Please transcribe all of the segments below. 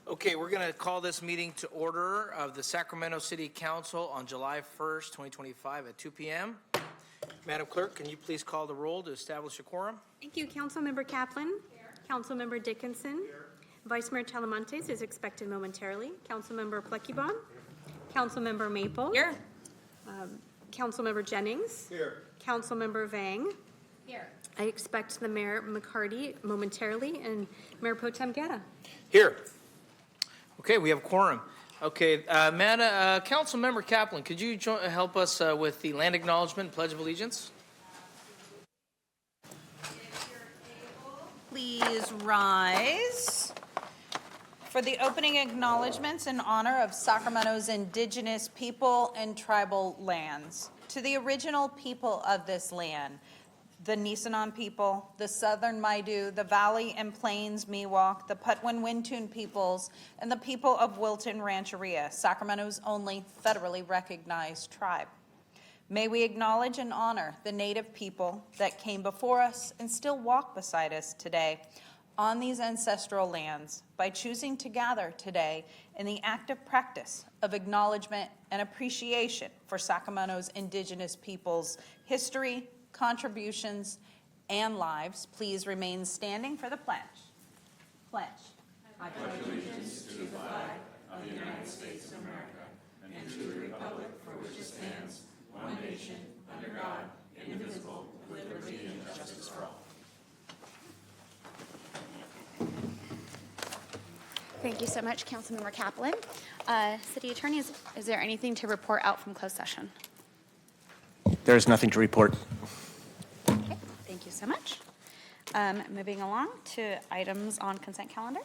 Okay, we're going to call this meeting to order of the Sacramento City Council on July 1st, 2025 at 2 p.m. Madam Clerk, can you please call the roll to establish a quorum? Thank you. Councilmember Kaplan. Here. Councilmember Dickinson. Here. Vice Mayor Talamantes is expected momentarily. Councilmember Pleckibon. Councilmember Maple. Here. Councilmember Jennings. Here. Councilmember Vang. Here. I expect the Mayor McCarty momentarily and Mayor Pro Tem Guerra. Here. Okay, we have quorum. Okay, Councilmember Kaplan, could you help us with the land acknowledgement and Pledge of Allegiance? If you're able, please rise for the opening acknowledgments in honor of Sacramento's indigenous people and tribal lands. To the original people of this land, the Nisenan people, the Southern Maidu, the Valley and Plains Miwok, the Patwin-Wintun peoples, and the people of Wilton Rancheria, Sacramento's only federally recognized tribe. May we acknowledge and honor the Native people that came before us and still walk beside us today on these ancestral lands by choosing to gather today in the active practice of acknowledgement and appreciation for Sacramento's indigenous peoples' history, contributions, and lives. Please remain standing for the pledge. Pledge. I pledge allegiance to the flag of the United States of America and to the republic for which it stands, one nation, under God, indivisible, with liberty and justice for all. Thank you so much, Councilmember Kaplan. City Attorney, is there anything to report out from closed session? There is nothing to report. Okay, thank you so much. Moving along to items on consent calendar.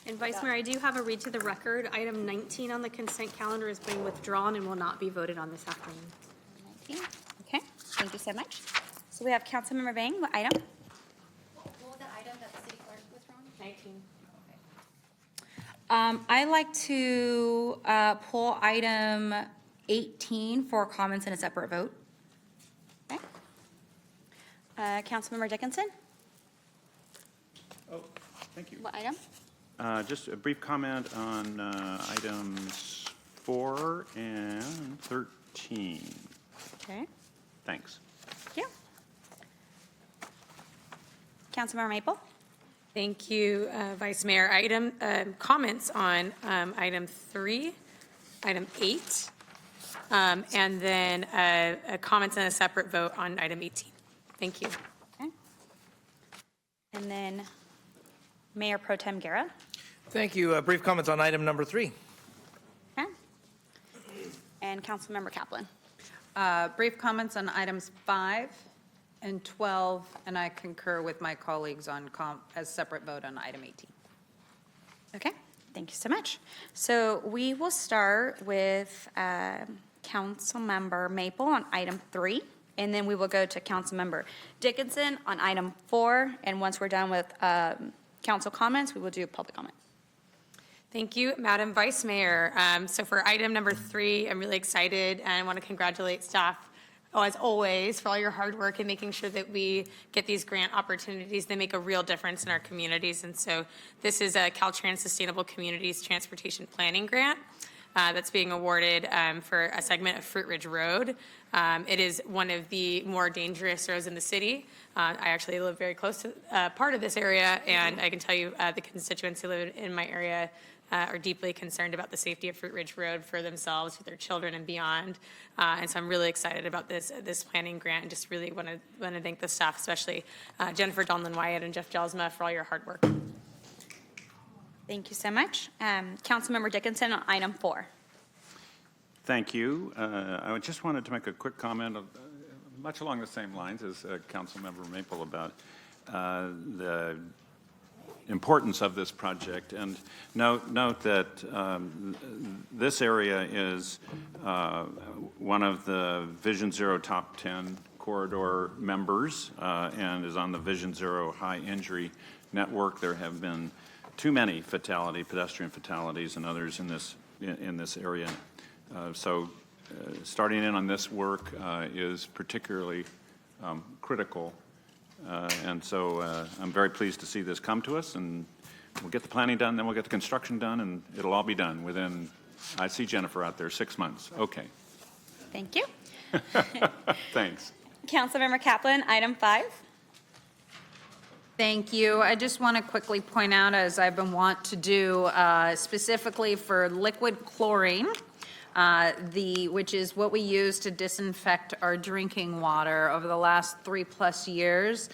And Vice Mayor, I do have a read to the record. Item 19 on the consent calendar is being withdrawn and will not be voted on this afternoon. 19. Okay, thank you so much. So we have Councilmember Vang. What item? What was the item that the city clerk was wrong? 19. I'd like to pull item 18 for comments in a separate vote. Okay. Councilmember Dickinson? Oh, thank you. What item? Just a brief comment on items 4 and 13. Okay. Thanks. Thank you. Councilmember Maple? Thank you, Vice Mayor. Item comments on item 3, item 8, and then comments and a separate vote on item 18. Thank you. Okay. And then Mayor Pro Tem Guerra? Thank you. Brief comments on item number 3. Okay. And Councilmember Kaplan? Brief comments on items 5 and 12, and I concur with my colleagues on as separate vote on item 18. Okay, thank you so much. So we will start with Councilmember Maple on item 3, and then we will go to Councilmember Dickinson on item 4, and once we're done with council comments, we will do public comment. Thank you, Madam Vice Mayor. So for item number 3, I'm really excited and I want to congratulate staff, as always, for all your hard work in making sure that we get these grant opportunities. They make a real difference in our communities. And so this is a Caltrans Sustainable Communities Transportation Planning Grant that's being awarded for a segment of Fruit Ridge Road. It is one of the more dangerous roads in the city. I actually live very close to part of this area, and I can tell you the constituents who live in my area are deeply concerned about the safety of Fruit Ridge Road for themselves, for their children, and beyond. And so I'm really excited about this planning grant, and just really want to thank the staff, especially Jennifer Donlin Wyatt and Jeff Jelsma, for all your hard work. Thank you so much. Councilmember Dickinson on item 4. Thank you. I just wanted to make a quick comment, much along the same lines as Councilmember Maple, about the importance of this project, and note that this area is one of the Vision Zero Top 10 corridor members and is on the Vision Zero High Injury Network. There have been too many pedestrian fatalities and others in this area. So starting in on this work is particularly critical And so I'm very pleased to see this come to us, and we'll get the planning done, then we'll get the construction done, and it'll all be done within, I see Jennifer out there, 6 months. Okay. Thank you. Thanks. Councilmember Kaplan, item 5. Thank you. I just want to quickly point out, as I've been wont to do, specifically for liquid chlorine, which is what we use to disinfect our drinking water. Over the last 3+ years,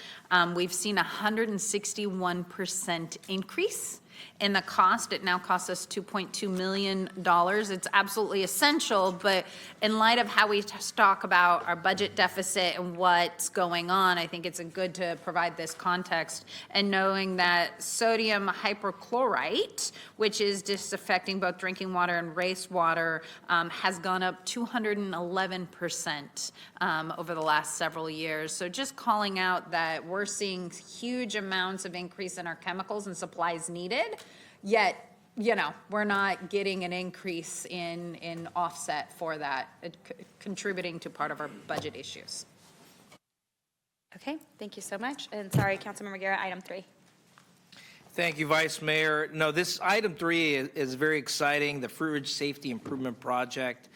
we've seen a 161% increase in the cost. It now costs us $2.2 million. It's absolutely essential, but in light of how we talk about our budget deficit and what's going on, I think it's good to provide this context. And knowing that sodium hypochlorite, which is disaffecting both drinking water and wastewater, has gone up 211% over the last several years. So just calling out that we're seeing huge amounts of increase in our chemicals and supplies needed, yet, we're not getting an increase in offset for that, contributing to part of our budget issues. Okay, thank you so much. And sorry, Councilmember Guerra, item 3. Thank you, Vice Mayor. No, this item 3 is very exciting, the Fruit Ridge Safety Improvement Project,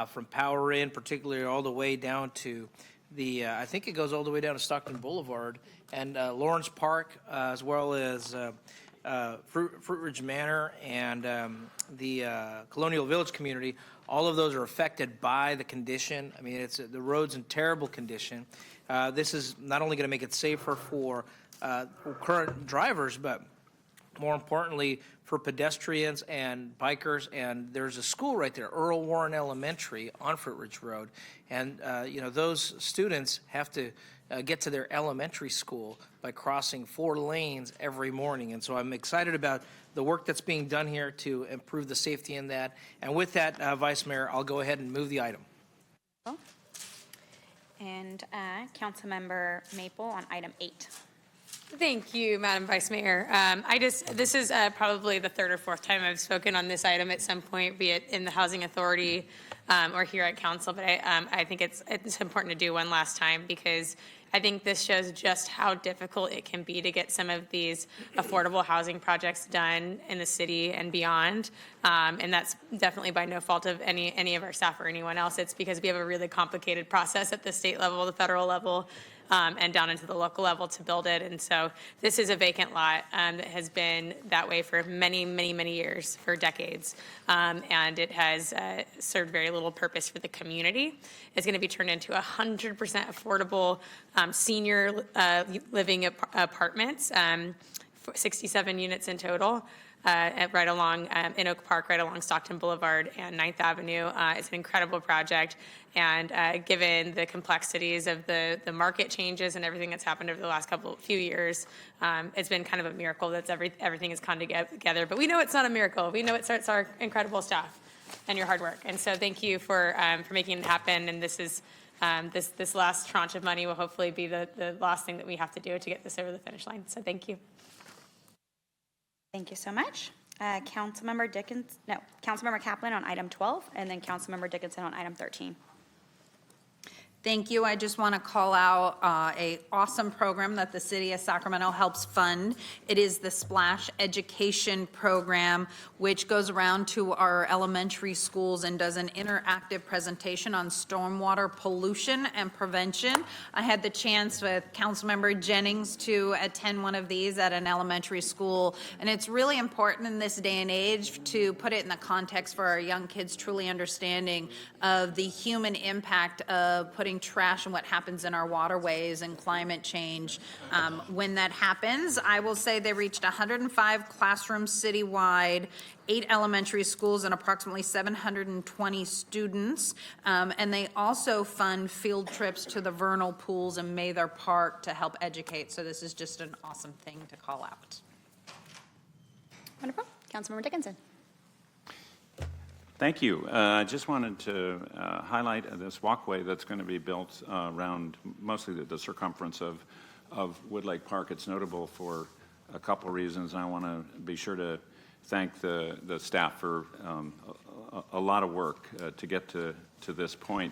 from Power In, particularly all the way down to I think it goes all the way down to Stockton Boulevard and Lawrence Park, as well as Fruit Ridge Manor and the Colonial Village community. All of those are affected by the condition. I mean, the road's in terrible condition. This is not only going to make it safer for current drivers, but more importantly for pedestrians and bikers. And there's a school right there, Earl Warren Elementary on Fruit Ridge Road. And, those students have to get to their elementary school by crossing 4 lanes every morning. And so I'm excited about the work that's being done here to improve the safety in that. And with that, Vice Mayor, I'll go ahead and move the item. And Councilmember Maple on item 8. Thank you, Madam Vice Mayor. This is probably the 3rd or 4th time I've spoken on this item at some point, be it in the Housing Authority or here at Council, but I think it's important to do one last time because I think this shows just how difficult it can be to get some of these affordable housing projects done in the city and beyond. And that's definitely by no fault of any of our staff or anyone else. It's because we have a really complicated process at the state level, the federal level, and down into the local level to build it. And so this is a vacant lot that has been that way for many, many, many years, for decades. And it has served very little purpose for the community. It's going to be turned into 100% affordable senior living apartments, 67 units in total. Right along in Oak Park, right along Stockton Boulevard and 9th Avenue. It's an incredible project, and given the complexities of the market changes and everything that's happened over the last few years, it's been kind of a miracle that everything has come together. But we know it's not a miracle. We know it's our incredible staff and your hard work. And so thank you for making it happen. And this is this last tranche of money will hopefully be the last thing that we have to do to get this over the finish line. So thank you. Thank you so much. Councilmember Kaplan on item 12, and then Councilmember Dickinson on item 13. Thank you. I just want to call out a awesome program that the city of Sacramento helps fund. It is the Splash Education Program, which goes around to our elementary schools and does an interactive presentation on stormwater pollution and prevention. I had the chance with Councilmember Jennings to attend one of these at an elementary school, and it's really important in this day and age to put it in the context for our young kids truly understanding of the human impact of putting trash and what happens in our waterways and climate change. When that happens, I will say they reached 105 classrooms citywide, 8 elementary schools, and approximately 720 students. And they also fund field trips to the vernal pools in Mather Park to help educate. So this is just an awesome thing to call out. Wonderful. Councilmember Dickinson. Thank you. I just wanted to highlight this walkway that's going to be built around mostly the circumference of Woodlake Park. It's notable for a couple reasons. I want to be sure to thank the staff for a lot of work to get to this point.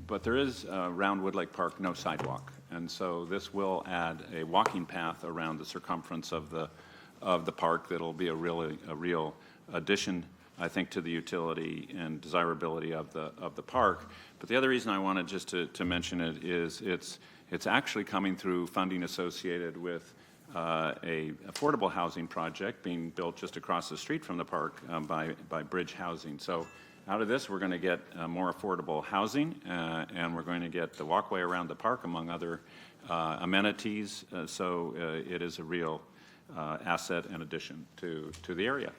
but there is around Woodlake Park no sidewalk. And so this will add a walking path around the circumference of the park that'll be a real addition, I think, to the utility and desirability of the park. But the other reason I wanted just to mention it is it's actually coming through funding associated with a affordable housing project being built just across the street from the park by Bridge Housing. So out of this, we're going to get more affordable housing, and we're going to get the walkway around the park, among other amenities. So it is a real asset and addition to the area.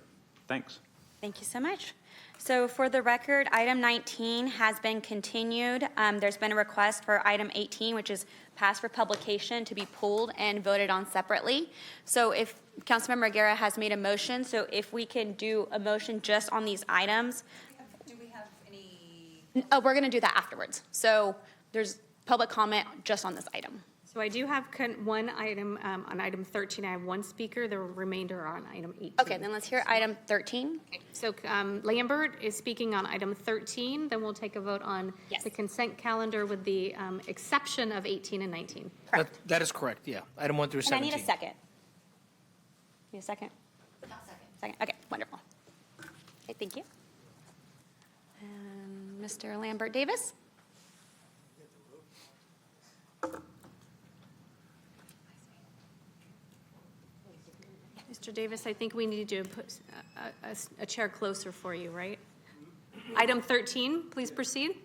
Thanks. Thank you so much. So for the record, item 19 has been continued. There's been a request for item 18, which is passed for publication, to be pulled and voted on separately. So if Councilmember Guerra has made a motion, so if we can do a motion just on these items. Do we have any? Oh, we're going to do that afterwards. So there's public comment just on this item. So I do have one item, on item 13, I have one speaker, the remainder are on item 18. Okay, then let's hear item 13. So Lambert is speaking on item 13, then we'll take a vote on Yes. the consent calendar with the exception of 18 and 19. That is correct, yeah. Item 1 through And I 17. need a second. Need a second? I'll second. Second, okay, wonderful. Okay, thank you. Mr. Lambert Davis? Mr. Davis, I think we need to put a chair closer for you, right? Item 13, please proceed.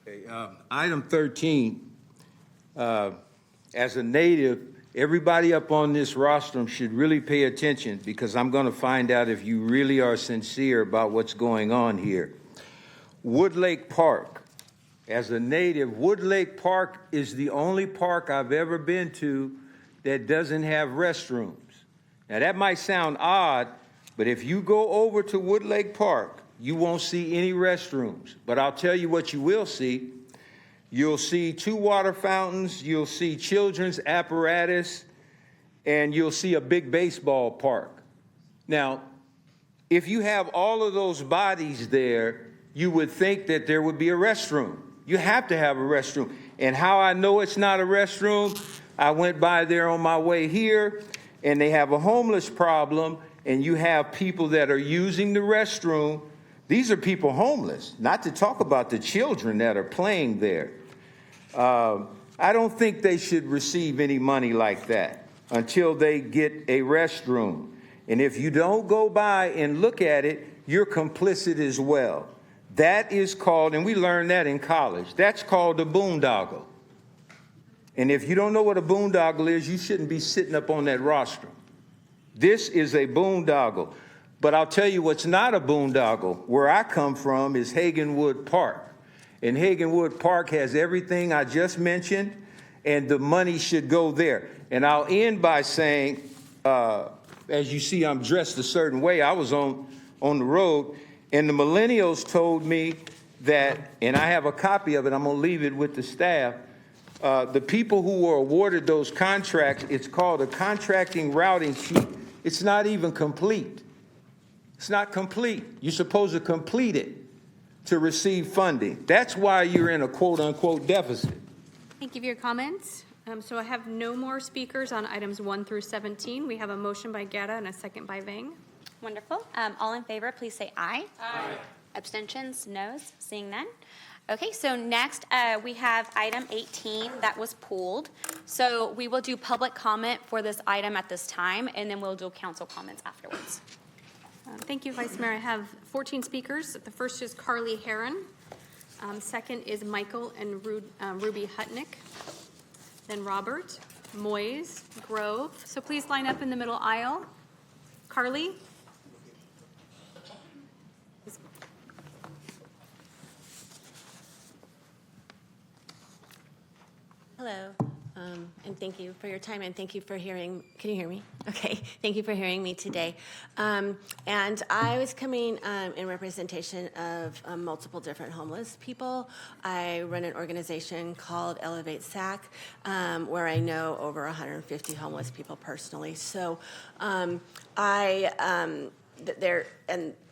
Okay, item 13, as a native, everybody up on this rostrum should really pay attention, because I'm going to find out if you really are sincere about what's going on here. Woodlake Park. As a native, Woodlake Park is the only park I've ever been to that doesn't have restrooms. Now, that might sound odd, but if you go over to Woodlake Park, you won't see any restrooms. But I'll tell you what you will see. You'll see 2 water fountains, you'll see children's apparatus, and you'll see a big baseball park. Now, if you have all of those bodies there, you would think that there would be a restroom. You have to have a restroom. And how I know it's not a restroom, I went by there on my way here, and they have a homeless problem, and you have people that are using the restroom. These are people homeless, not to talk about the children that are playing there. I don't think they should receive any money like that until they get a restroom. And if you don't go by and look at it, you're complicit as well. That is called, and we learned that in college, that's called a boondoggle. And if you don't know what a boondoggle is, you shouldn't be sitting up on that rostrum. This is a boondoggle. But I'll tell you what's not a boondoggle. Where I come from is Hagenwood Park. And Hagenwood Park has everything I just mentioned, and the money should go there. And I'll end by saying, as you see, I'm dressed a certain way. I was on the road, and the millennials told me that, and I have a copy of it, I'm going to leave it with the staff, the people who were awarded those contracts, it's called a contracting routing sheet. It's not even complete. It's not complete. You're supposed to complete it to receive funding. That's why you're in a quote-unquote deficit. Thank you for your comments. So I have no more speakers on items 1 through 17. We have a motion by Guerra and a second by Vang. Wonderful. All in favor, please say aye. Aye. Abstentions, noes, seeing none. Okay, so next we have item 18 that was pulled. So we will do public comment for this item at this time, and then we'll do council comments afterwards. Thank you, Vice Mayor. I have 14 speakers. The first is Carly Heron. Second is Michael and Ruby Hutnick. Then Robert, Moyes, Grove. So please line up in the middle aisle. Carly? Hello, and thank you for your time, and thank you for hearing, can you hear me? Okay, thank you for hearing me today. And I was coming in representation of multiple different homeless people. I run an organization called Elevate SAC, where I know over 150 homeless people personally. So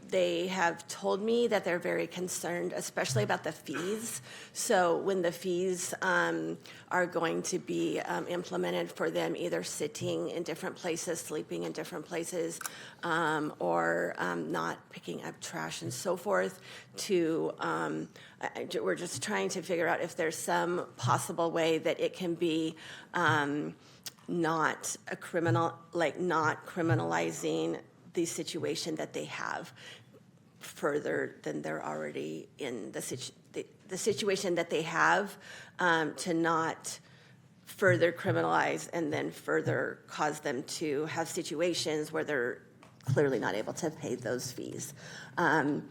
they have told me that they're very concerned, especially about the fees. So when the fees are going to be implemented for them, either sitting in different places, sleeping in different places, or not picking up trash and so forth, we're just trying to figure out if there's some possible way that it can be not a criminal, like not criminalizing the situation that they have further than they're already in the situation that they have, to not further criminalize and then further cause them to have situations where they're clearly not able to pay those fees. And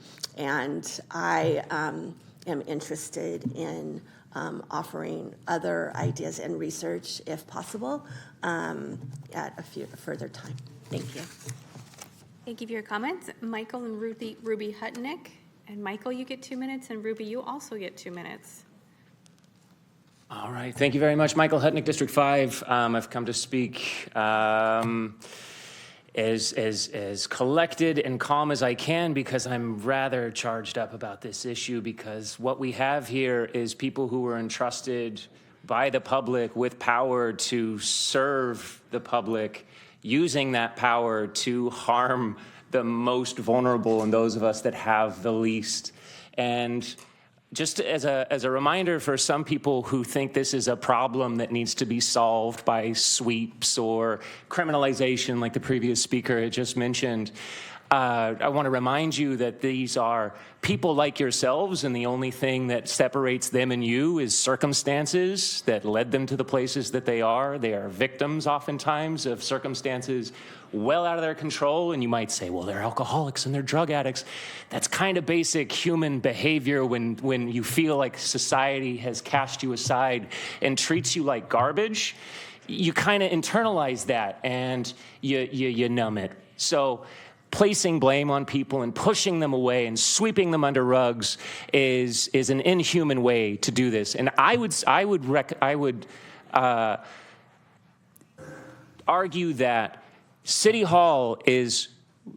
I am interested in offering other ideas and research, if possible, at a further time. Thank you. Thank you for your comments. Michael and Ruby Hutnick. And Michael, you get 2 minutes, and Ruby, you also get 2 minutes. All right, thank you very much. Michael Hutnick, District 5. I've come to speak as collected and calm as I can because I'm rather charged up about this issue, because what we have here is people who were entrusted by the public with power to serve the public, using that power to harm the most vulnerable and those of us that have the least. And just as a reminder for some people who think this is a problem that needs to be solved by sweeps or criminalization like the previous speaker had just mentioned, I want to remind you that these are people like yourselves, and the only thing that separates them and you is circumstances that led them to the places that they are. They are victims oftentimes of circumstances well out of their control, and you might say, well, they're alcoholics and they're drug addicts. That's kind of basic human behavior when you feel like society has cast you aside and treats you like garbage. You kind of internalize that and you numb it. So placing blame on people and pushing them away and sweeping them under rugs is an inhuman way to do this. And I would argue that City Hall is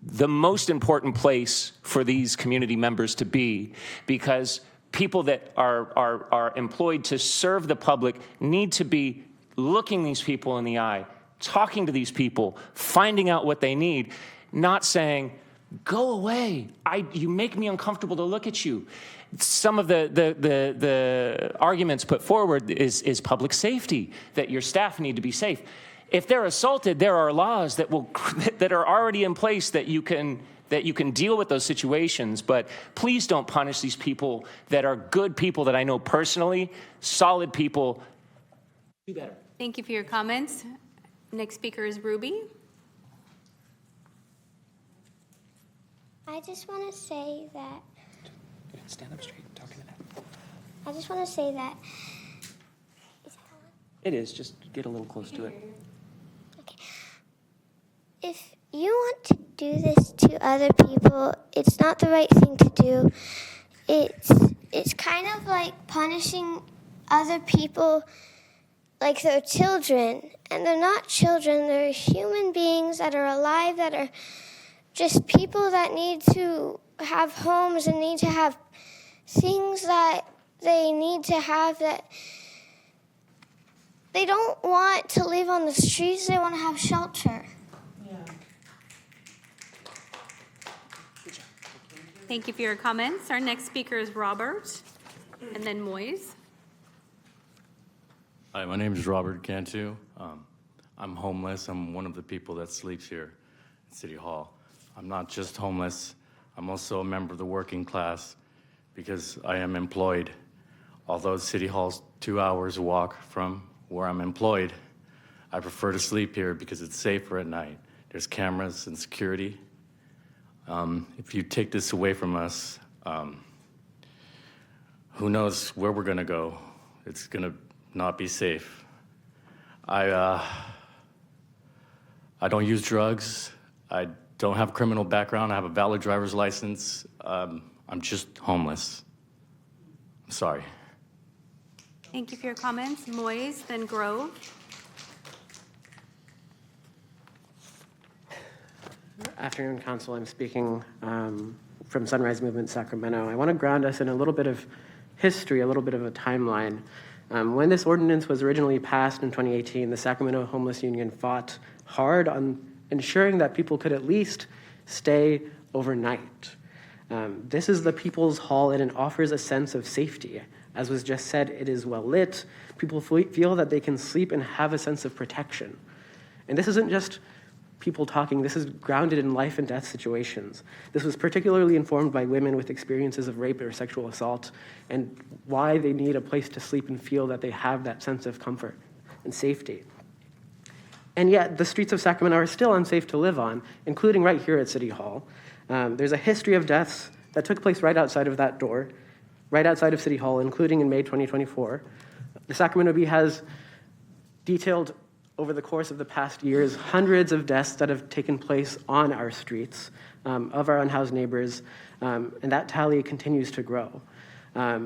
the most important place for these community members to be, because people that are employed to serve the public need to be looking these people in the eye, talking to these people, finding out what they need, not saying, go away, you make me uncomfortable to look at you. Some of the arguments put forward is public safety, that your staff need to be safe. If they're assaulted, there are laws that are already in place that you can deal with those situations. But please don't punish these people that are good people that I know personally, solid people. Do better. Thank you for your comments. Next speaker is Ruby. I just want to say that. Stand up straight, talking to that. I just want to say that. Is it on? It is, just get a little close to it. Okay. If you want to do this to other people, it's not the right thing to do. It's kind of like punishing other people like they're children. And they're not children, they're human beings that are alive, that are just people that need to have homes and need to have things that they need to have, that they don't want to live on the streets, they want to have shelter. Thank you for your comments. Our next speaker is Robert, and then Moise. Hi, my name is Robert Cantu. I'm homeless. I'm one of the people that sleeps here at City Hall. I'm not just homeless. I'm also a member of the working class because I am employed. Although City Hall's 2 hours walk from where I'm employed, I prefer to sleep here because it's safer at night. There's cameras and security. If you take this away from us, who knows where we're gonna go? It's gonna not be safe. I don't use drugs. I don't have a criminal background. I have a valid driver's license. I'm just homeless. I'm sorry. Thank you for your comments. Moise, then Grove. Afternoon, Council. I'm speaking from Sunrise Movement Sacramento. I want to ground us in a little bit of history, a little bit of a timeline. When this ordinance was originally passed in 2018, the Sacramento Homeless Union fought hard on ensuring that people could at least stay overnight. This is the People's Hall, and it offers a sense of safety. As was just said, it is well lit. People feel that they can sleep and have a sense of protection. And this isn't just people talking, this is grounded in life and death situations. This was particularly informed by women with experiences of rape or sexual assault and why they need a place to sleep and feel that they have that sense of comfort and safety. And yet, the streets of Sacramento are still unsafe to live on, including right here at City Hall. There's a history of deaths that took place right outside of that door, right outside of City Hall, including in May 2024. The Sacramento Bee has detailed over the course of the past years hundreds of deaths that have taken place on our streets of our unhoused neighbors, and that tally continues to grow. A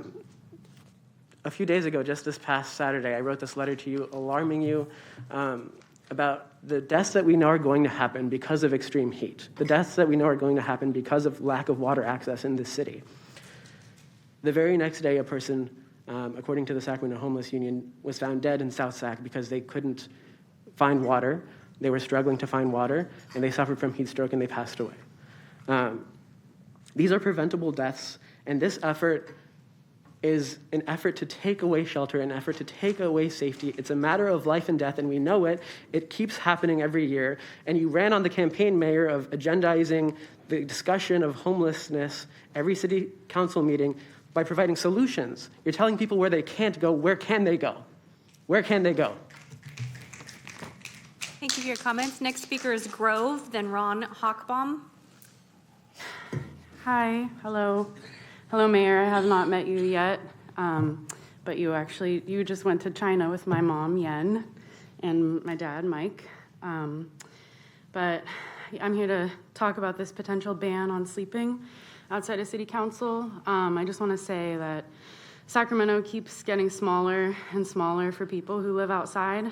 few days ago, just this past Saturday, I wrote this letter to you alarming you about the deaths that we know are going to happen because of extreme heat, the deaths that we know are going to happen because of lack of water access in this city. The very next day, a person, according to the Sacramento Homeless Union, was found dead in South Sac because they couldn't find water. They were struggling to find water, and they suffered from heat stroke, and they passed away. These are preventable deaths, and this effort is an effort to take away shelter, an effort to take away safety. It's a matter of life and death, and we know it. It keeps happening every year, and you ran on the campaign, Mayor, of agendizing the discussion of homelessness every city council meeting by providing solutions. You're telling people where they can't go. Where can they go? Where can they go? Thank you for your comments. Next speaker is Grove, then Ron Hochbaum. Hi, hello. Hello, Mayor. I have not met you yet, but you just went to China with my mom, Yen, and my dad, Mike. But I'm here to talk about this potential ban on sleeping outside of City Council. I just want to say that Sacramento keeps getting smaller and smaller for people who live outside.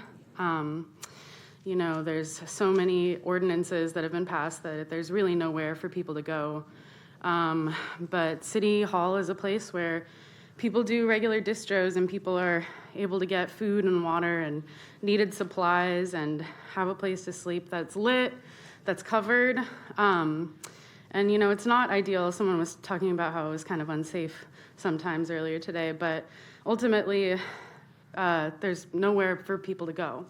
You know, there's so many ordinances that have been passed that there's really nowhere for people to go. But City Hall is a place where people do regular distros and people are able to get food and water and needed supplies and have a place to sleep that's lit, that's covered. And, you know, it's not ideal. Someone was talking about how it was kind of unsafe sometimes earlier today, but ultimately, there's nowhere for people to go.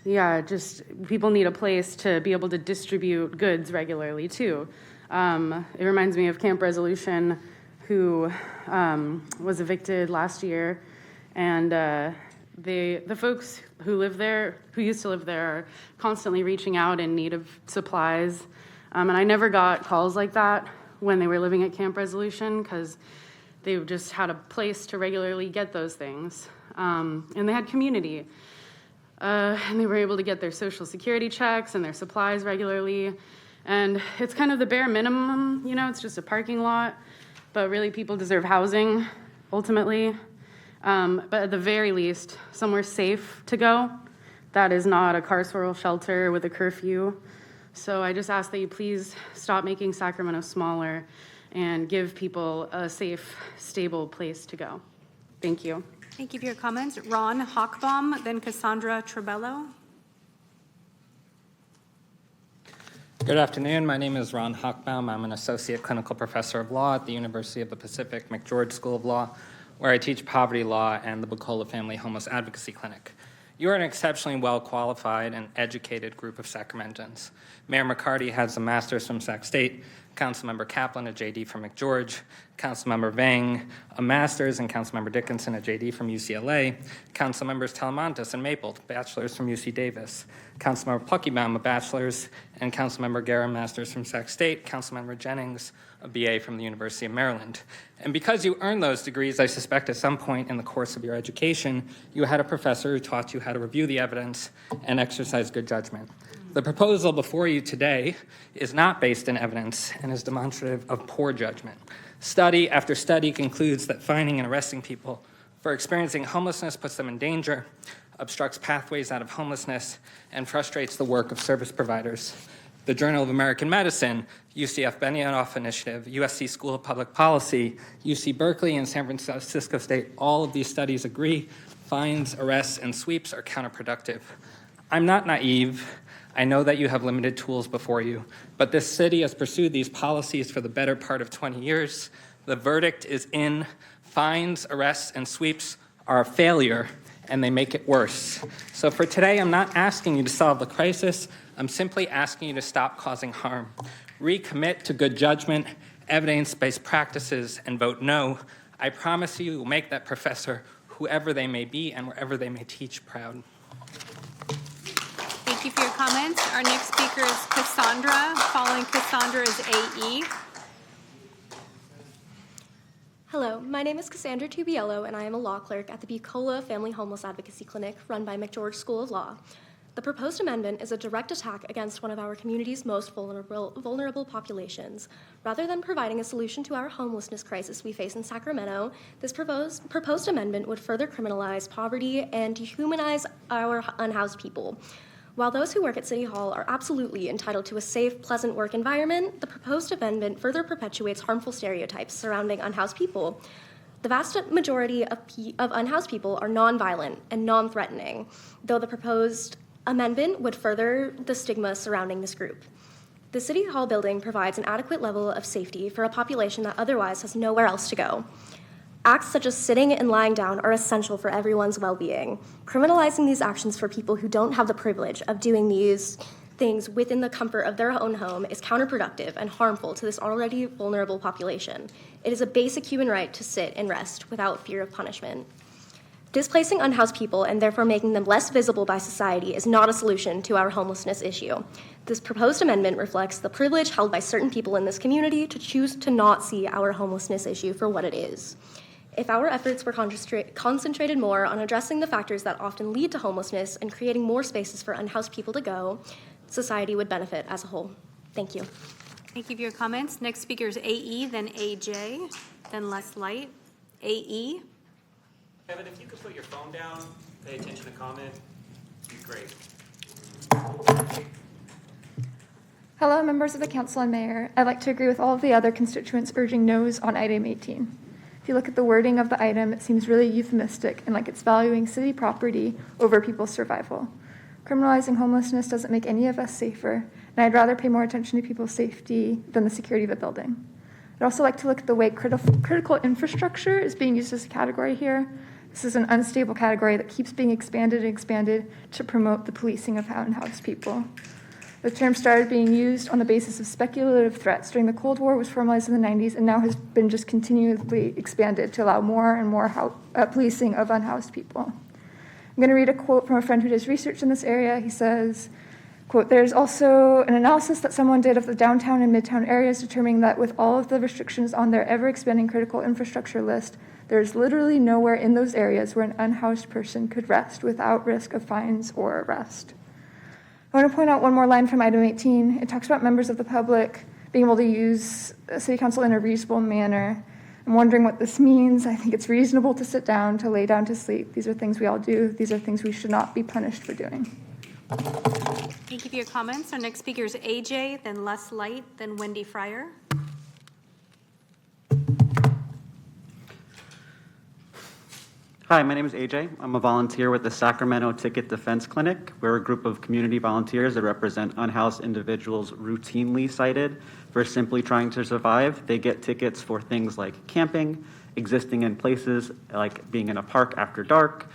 Yeah, just people need a place to be able to distribute goods regularly, too. It reminds me of Camp Resolution, who was evicted last year, and the folks who live there, who used to live there, are constantly reaching out in need of supplies. And I never got calls like that when they were living at Camp Resolution, because they just had a place to regularly get those things. And they had community. And they were able to get their Social Security checks and their supplies regularly. And it's kind of the bare minimum, you know, it's just a parking lot, but really people deserve housing, ultimately. But at the very least, somewhere safe to go that is not a carceral shelter with a curfew. So I just ask that you please stop making Sacramento smaller and give people a safe, stable place to go. Thank you. Thank you for your comments. Ron Hochbaum, then Cassandra Trebello. Good afternoon. My name is Ron Hochbaum. I'm an associate clinical professor of law at the University of the Pacific McGeorge School of Law, where I teach poverty law and the Bucola Family Homeless Advocacy Clinic. You are an exceptionally well-qualified and educated group of Sacramentans. Mayor McCarty has a master's from Sac State, Councilmember Kaplan, a JD from McGeorge, Councilmember Vang, a master's, and Councilmember Dickinson, a JD from UCLA, Councilmembers Talamantes and Maple, bachelors from UC Davis, Councilmember Pluckybaum, a bachelor's, and Councilmember Guerra, master's from Sac State, Councilmember Jennings, a BA from the University of Maryland. And because you earned those degrees, I suspect at some point in the course of your education, you had a professor who taught you how to review the evidence and exercise good judgment. The proposal before you today is not based in evidence and is demonstrative of poor judgment. Study after study concludes that finding and arresting people for experiencing homelessness puts them in danger, obstructs pathways out of homelessness, and frustrates the work of service providers. the Journal of American Medicine, UCF Benioff Initiative, USC School of Public Policy, UC Berkeley, and San Francisco State, all of these studies agree fines, arrests, and sweeps are counterproductive. I'm not naive. I know that you have limited tools before you, but this city has pursued these policies for the better part of 20 years. The verdict is in. Fines, arrests, and sweeps are a failure, and they make it worse. So for today, I'm not asking you to solve the crisis. I'm simply asking you to stop causing harm. Recommit to good judgment, evidence-based practices, and vote no. I promise you will make that professor, whoever they may be and wherever they may teach, proud. Thank you for your comments. Our next speaker is Cassandra. Following Cassandra is AE. Hello, my name is Cassandra Tubiello, and I am a law clerk at the Bucola Family Homeless Advocacy Clinic run by McGeorge School of Law. The proposed amendment is a direct attack against one of our community's most vulnerable populations. Rather than providing a solution to our homelessness crisis we face in Sacramento, this proposed amendment would further criminalize poverty and dehumanize our unhoused people. While those who work at City Hall are absolutely entitled to a safe, pleasant work environment, the proposed amendment further perpetuates harmful stereotypes surrounding unhoused people. The vast majority of unhoused people are nonviolent and non-threatening, though the proposed amendment would further the stigma surrounding this group. The City Hall building provides an adequate level of safety for a population that otherwise has nowhere else to go. Acts such as sitting and lying down are essential for everyone's well-being. Criminalizing these actions for people who don't have the privilege of doing these things within the comfort of their own home is counterproductive and harmful to this already vulnerable population. It is a basic human right to sit and rest without fear of punishment. Displacing unhoused people and therefore making them less visible by society is not a solution to our homelessness issue. This proposed amendment reflects the privilege held by certain people in this community to choose to not see our homelessness issue for what it is. If our efforts were concentrated more on addressing the factors that often lead to homelessness and creating more spaces for unhoused people to go, society would benefit as a whole. Thank you. Thank you for your comments. Next speaker is AE, then AJ, then Les Light. AE. Kevin, if you could put your phone down, pay attention to comment, it'd be great. Hello, members of the council and mayor. I'd like to agree with all of the other constituents urging no's on item 18. If you look at the wording of the item, it seems really euphemistic and like it's valuing city property over people's survival. Criminalizing homelessness doesn't make any of us safer, and I'd rather pay more attention to people's safety than the security of a building. I'd also like to look at the way critical infrastructure is being used as a category here. This is an unstable category that keeps being expanded and expanded to promote the policing of unhoused people. The term started being used on the basis of speculative threats during the Cold War, was formalized in the 90s, and now has been just continually expanded to allow more and more policing of unhoused people. I'm going to read a quote from a friend who does research in this area. He says, quote, "There's also an analysis that someone did of the downtown and midtown areas determining that with all of the restrictions on their ever-expanding critical infrastructure list, there's literally nowhere in those areas where an unhoused person could rest without risk of fines or arrest." I want to point out one more line from item 18. It talks about members of the public being able to use city council in a reasonable manner. I'm wondering what this means. I think it's reasonable to sit down, to lay down to sleep. These are things we all do. These are things we should not be punished for doing. Thank you for your comments. Our next speaker is AJ, then Les Light, then Wendy Fryer. Hi, my name is AJ. I'm a volunteer with the Sacramento Ticket Defense Clinic. We're a group of community volunteers that represent unhoused individuals routinely cited for simply trying to survive. They get tickets for things like camping, existing in places like being in a park after dark,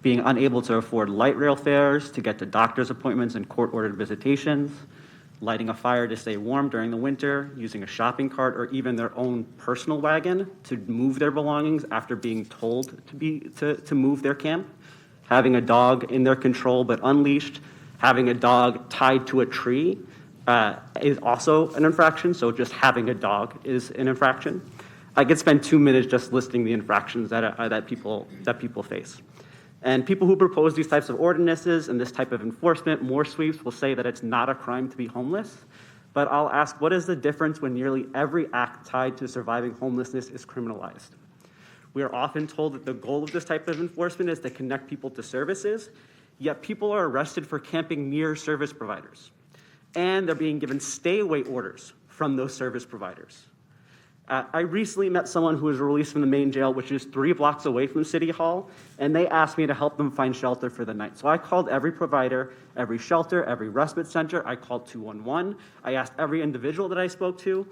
being unable to afford light rail fares to get to doctor's appointments and court-ordered visitations, lighting a fire to stay warm during the winter, using a shopping cart or even their own personal wagon to move their belongings after being told to move their camp, having a dog in their control but unleashed, having a dog tied to a tree is also an infraction, so just having a dog is an infraction. I could spend 2 minutes just listing the infractions that people face. And people who propose these types of ordinances and this type of enforcement, more sweeps, will say that it's not a crime to be homeless. But I'll ask, what is the difference when nearly every act tied to surviving homelessness is criminalized? We are often told that the goal of this type of enforcement is to connect people to services, yet people are arrested for camping near service providers. and they're being given stay-away orders from those service providers. I recently met someone who was released from the main jail, which is 3 blocks away from City Hall, and they asked me to help them find shelter for the night. So I called every provider, every shelter, every respite center. I called 211. I asked every individual that I spoke to,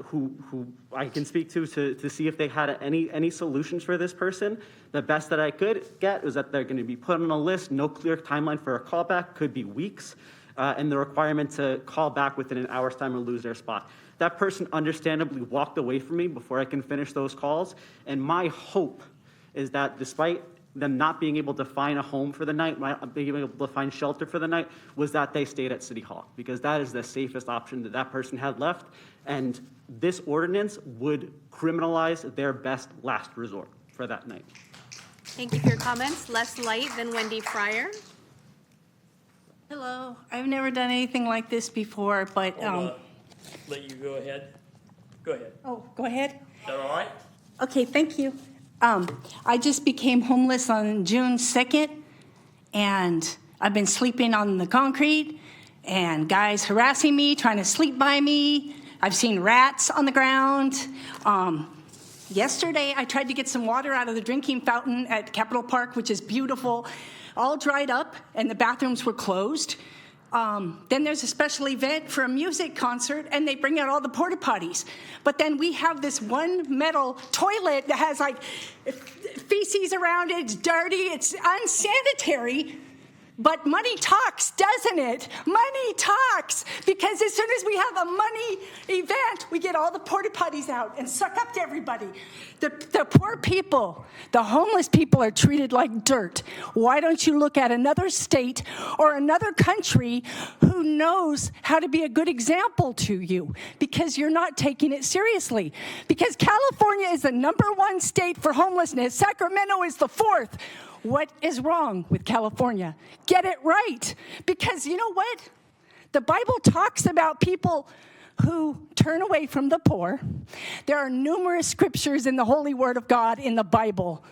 who I can speak to see if they had any solutions for this person. The best that I could get was that they're going to be put on a list, no clear timeline for a callback, could be weeks, and the requirement to call back within an hour's time or lose their spot. That person understandably walked away from me before I can finish those calls, and my hope is that despite them not being able to find a home for the night, not being able to find shelter for the night, was that they stayed at City Hall, because that is the safest option that that person had left, and this ordinance would criminalize their best last resort for that night. Thank you for your comments. Less light than Wendy Fryer. Hello, I've never done anything like this before, but, Let you go ahead. Go ahead. oh, go ahead. Is that all right? Okay, thank you. I just became homeless on June 2nd, and I've been sleeping on the concrete, and guys harassing me, trying to sleep by me. I've seen rats on the ground. Yesterday, I tried to get some water out of the drinking fountain at Capitol Park, which is beautiful, all dried up, and the bathrooms were closed. Then there's a special event for a music concert, and they bring out all the porta potties. But then we have this one metal toilet that has like feces around it. It's dirty. It's unsanitary. But money talks, doesn't it? Money talks. Because as soon as we have a money event, we get all the porta potties out and suck up to everybody. The poor people, the homeless people are treated like dirt. Why don't you look at another state or another country who knows how to be a good example to you? Because you're not taking it seriously. Because California is the #1 state for homelessness. Sacramento is the 4th. What is wrong with California? Get it right. Because you know what? The Bible talks about people who turn away from the poor. There are numerous scriptures in the Holy Word of God in the Bible.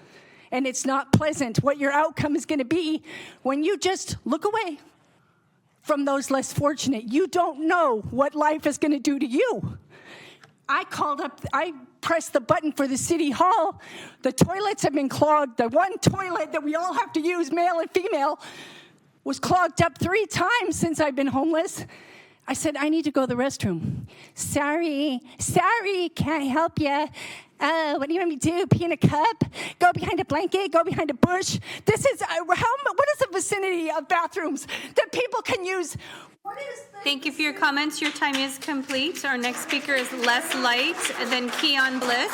And it's not pleasant what your outcome is going to be when you just look away from those less fortunate. You don't know what life is going to do to you. I pressed the button for the City Hall. The toilets have been clogged. The one toilet that we all have to use, male and female, was clogged up 3 times since I've been homeless. I said, I need to go to the restroom. Sorry, can't help you. What do you want me to do? Pee in a cup? Go behind a blanket? Go behind a bush? What is the vicinity of bathrooms that people can use? Thank you for your comments. Your time is complete. Our next speaker is less light than Keon Bliss.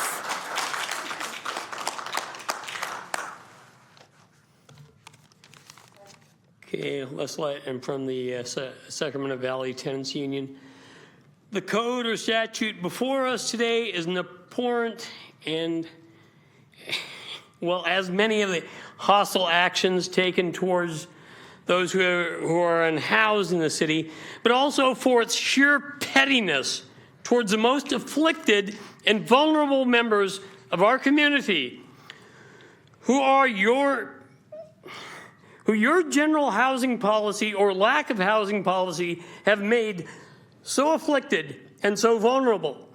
Okay, Les Light. I'm from the Sacramento Valley Tenants Union. The code or statute before us today is an abhorrent and, well, as many of the hostile actions taken towards those who are unhoused in the city, but also for its sheer pettiness towards the most afflicted and vulnerable members of our community, who your general housing policy or lack of housing policy have made so afflicted and so vulnerable.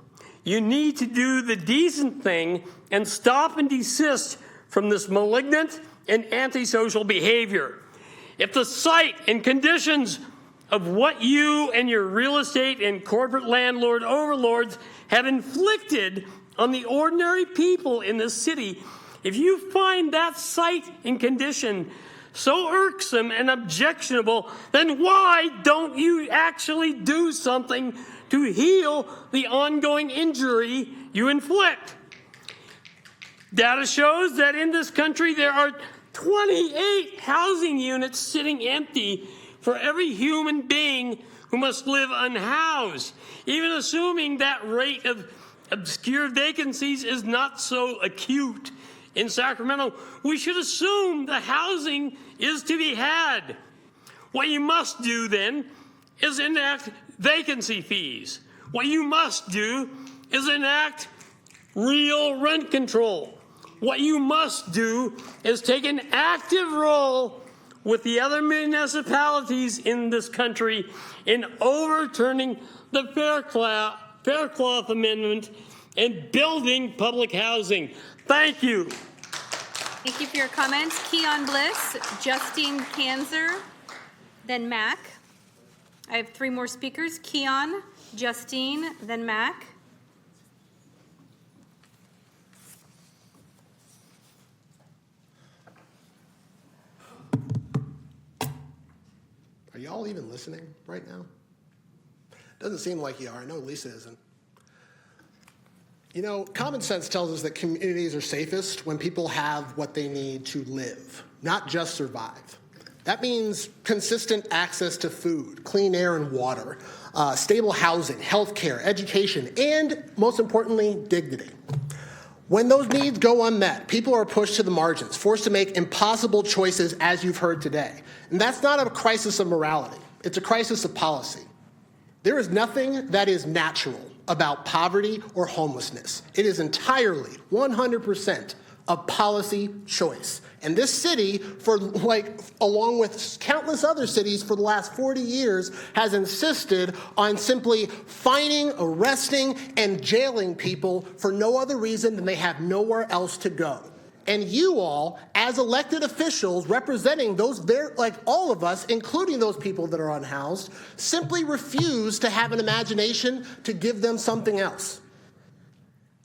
You need to do the decent thing and stop and desist from this malignant and antisocial behavior. If the site and conditions of what you and your real estate and corporate landlord overlords have inflicted on the ordinary people in this city, if you find that site and condition so irksome and objectionable, then why don't you actually do something to heal the ongoing injury you inflict? Data shows that in this country there are 28 housing units sitting empty for every human being who must live unhoused. Even assuming that rate of obscure vacancies is not so acute in Sacramento, we should assume the housing is to be had. What you must do then is enact vacancy fees. What you must do is enact real rent control. What you must do is take an active role with the other municipalities in this country in overturning the Fair Cloth Amendment and building public housing. Thank you. Thank you for your comments. Keon Bliss, Justine Kanzer, then Mac. I have 3 more speakers. Keon, Justine, then Mac. Are y'all even listening right now? Doesn't seem like you are. I know Lisa isn't. You know, common sense tells us that communities are safest when people have what they need to live, not just survive. That means consistent access to food, clean air and water, stable housing, healthcare, education, and most importantly, dignity. When those needs go unmet, people are pushed to the margins, forced to make impossible choices, as you've heard today. And that's not a crisis of morality. It's a crisis of policy. There is nothing that is natural about poverty or homelessness. It is entirely, 100%, a policy choice. And this city, along with countless other cities for the last 40 years, has insisted on simply fining, arresting, and jailing people for no other reason than they have nowhere else to go. And you all, as elected officials representing those, all of us, including those people that are unhoused, simply refuse to have an imagination to give them something else.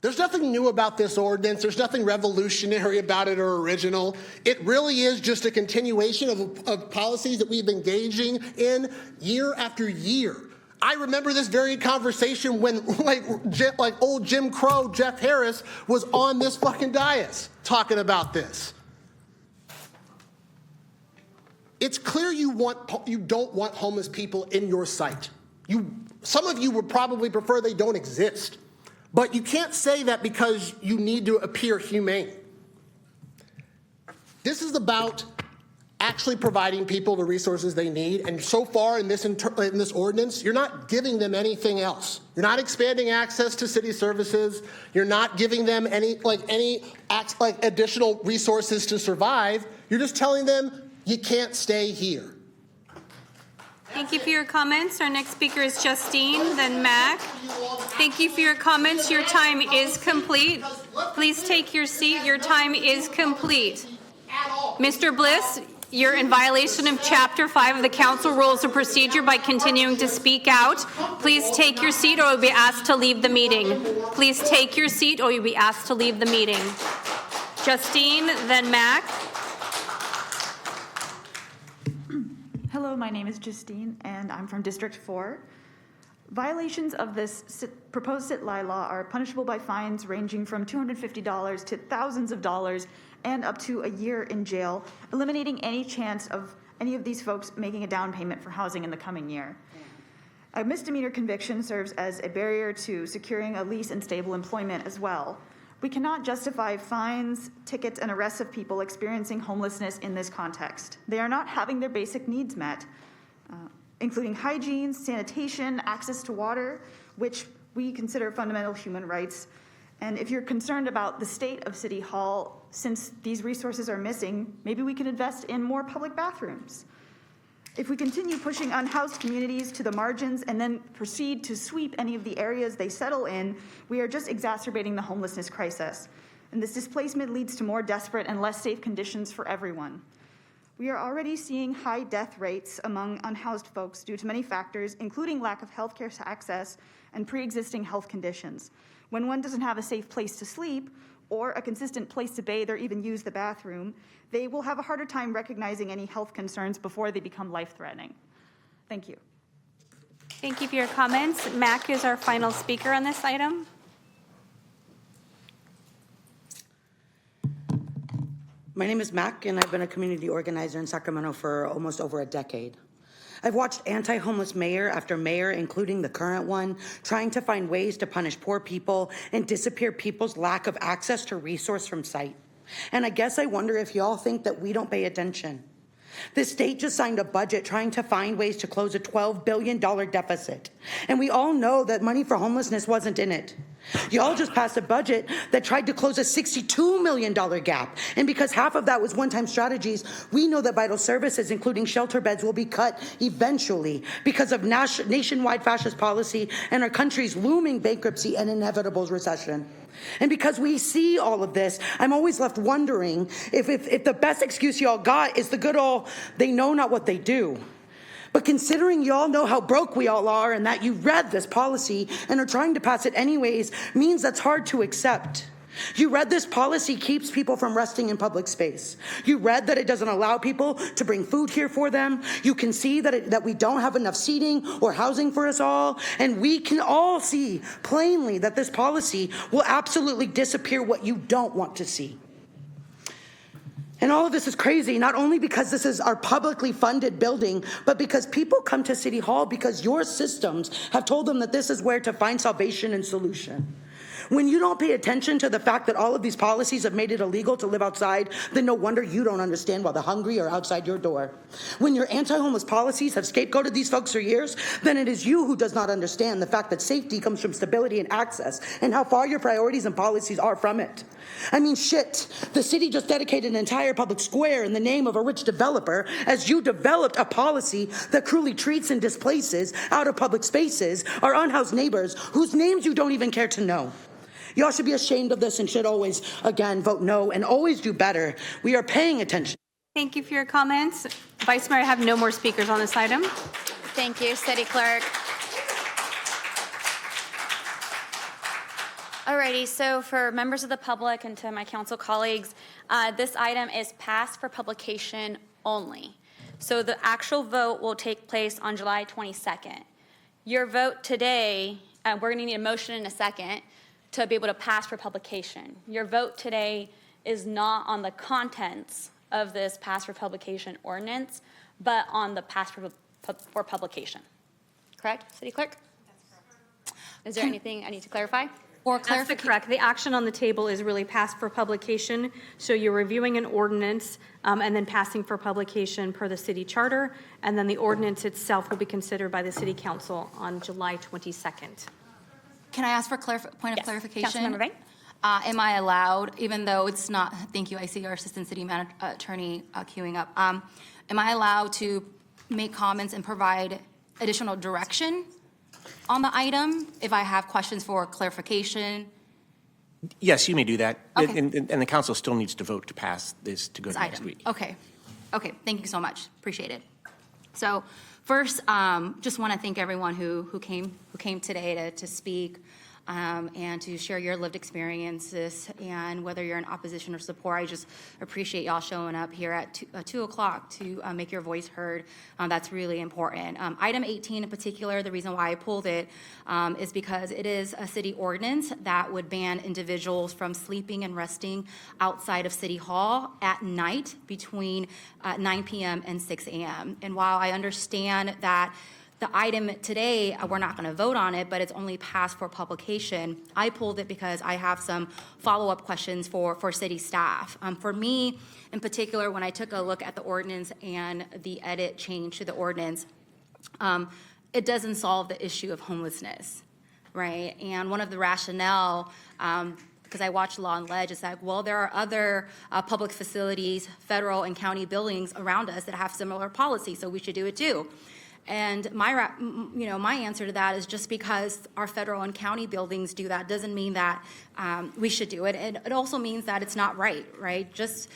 There's nothing new about this ordinance. There's nothing revolutionary about it or original. It really is just a continuation of policies that we've been engaging in year after year. I remember this very conversation when, old Jim Crow Jeff Harris was on this fucking dais talking about this. It's clear you don't want homeless people in your sight. Some of you would probably prefer they don't exist. But you can't say that because you need to appear humane. This is about actually providing people the resources they need, and so far in this ordinance, you're not giving them anything else. You're not expanding access to city services. You're not giving them any additional resources to survive. You're just telling them you can't stay here. Thank you for your comments. Our next speaker is Justine, then Mac. Thank you for your comments. Your time is complete. Please take your seat. Your time is complete. Mr. Bliss, you're in violation of Chapter 5 of the Council Rules of Procedure by continuing to speak out. Please take your seat or you'll be asked to leave the meeting. Please take your seat or you'll be asked to leave the meeting. Justine, then Mac. Hello, my name is Justine, and I'm from District 4. Violations of this proposed sit-lie law are punishable by fines ranging from $250 to thousands of dollars and up to a year in jail, eliminating any chance of any of these folks making a down payment for housing in the coming year. A misdemeanor conviction serves as a barrier to securing a lease and stable employment as well. We cannot justify fines, tickets, and arrests of people experiencing homelessness in this context. They are not having their basic needs met, including hygiene, sanitation, access to water, which we consider fundamental human rights. And if you're concerned about the state of City Hall, since these resources are missing, maybe we can invest in more public bathrooms. If we continue pushing unhoused communities to the margins and then proceed to sweep any of the areas they settle in, we are just exacerbating the homelessness crisis. And this displacement leads to more desperate and less safe conditions for everyone. We are already seeing high death rates among unhoused folks due to many factors, including lack of healthcare access and pre-existing health conditions. When one doesn't have a safe place to sleep or a consistent place to bathe or even use the bathroom, they will have a harder time recognizing any health concerns before they become life-threatening. Thank you. Thank you for your comments. Mac is our final speaker on this item. My name is Mac, and I've been a community organizer in Sacramento for almost over a decade. I've watched anti-homeless mayor after mayor, including the current one, trying to find ways to punish poor people and disappear people's lack of access to resource from sight. And I guess I wonder if y'all think that we don't pay attention. The state just signed a budget trying to find ways to close a $12 billion deficit. And we all know that money for homelessness wasn't in it. Y'all just passed a budget that tried to close a $62 million gap. And because half of that was one-time strategies, we know that vital services, including shelter beds, will be cut eventually because of nationwide fascist policy and our country's looming bankruptcy and inevitable recession. And because we see all of this, I'm always left wondering if the best excuse y'all got is the good old, they know not what they do. But considering y'all know how broke we all are and that you read this policy and are trying to pass it anyways means that's hard to accept. You read this policy keeps people from resting in public space. You read that it doesn't allow people to bring food here for them. You can see that we don't have enough seating or housing for us all. And we can all see plainly that this policy will absolutely disappear what you don't want to see. And all of this is crazy, not only because this is our publicly funded building, but because people come to City Hall because your systems have told them that this is where to find salvation and solution. When you don't pay attention to the fact that all of these policies have made it illegal to live outside, then no wonder you don't understand why the hungry are outside your door. When your anti-homeless policies have scapegoated these folks for years, then it is you who does not understand the fact that safety comes from stability and access, and how far your priorities and policies are from it. I mean, shit, the city just dedicated an entire public square in the name of a rich developer as you developed a policy that cruelly treats and displaces out of public spaces our unhoused neighbors whose names you don't even care to know. Y'all should be ashamed of this and should always, again, vote no and always do better. We are paying attention. Thank you for your comments. Vice Mayor, I have no more speakers on this item. Thank you, City Clerk. Alrighty, so for members of the public and to my council colleagues, this item is passed for publication only. So the actual vote will take place on July 22nd. Your vote today, we're going to need a motion in a second to be able to pass for publication. Your vote today is not on the contents of this pass for publication ordinance, but on the pass for publication. Correct, City Clerk? That's correct. Is there anything I need to clarify? Or clarification. That's correct. The action on the table is really passed for publication. So you're reviewing an ordinance and then passing for publication per the city charter. And then the ordinance itself will be considered by the city council on July 22nd. Can I ask for point of clarification? Councilmember Vang? Am I allowed, even though it's not, thank you, I see our Assistant City Attorney queuing up. Am I allowed to make comments and provide additional direction on the item if I have questions for clarification? Yes, you may do that. Okay. And the council still needs to vote to pass this to go to next week. Okay. Okay, thank you so much. Appreciate it. So first, just want to thank everyone who came today to speak and to share your lived experiences. And whether you're in opposition or support, I just appreciate y'all showing up here at 2 o'clock to make your voice heard. That's really important. Item 18 in particular, the reason why I pulled it is because it is a city ordinance that would ban individuals from sleeping and resting outside of City Hall at night between 9 p.m. and 6 a.m. And while I understand that the item today, we're not going to vote on it, but it's only passed for publication. I pulled it because I have some follow-up questions for city staff. For me, in particular, when I took a look at the ordinance and the edit change to the ordinance, it doesn't solve the issue of homelessness, right? And one of the rationale, because I watched Law and Ledge, is like, well, there are other public facilities, federal and county buildings around us that have similar policies, so we should do it too. And my answer to that is just because our federal and county buildings do that doesn't mean that we should do it. And it also means that it's not right? Just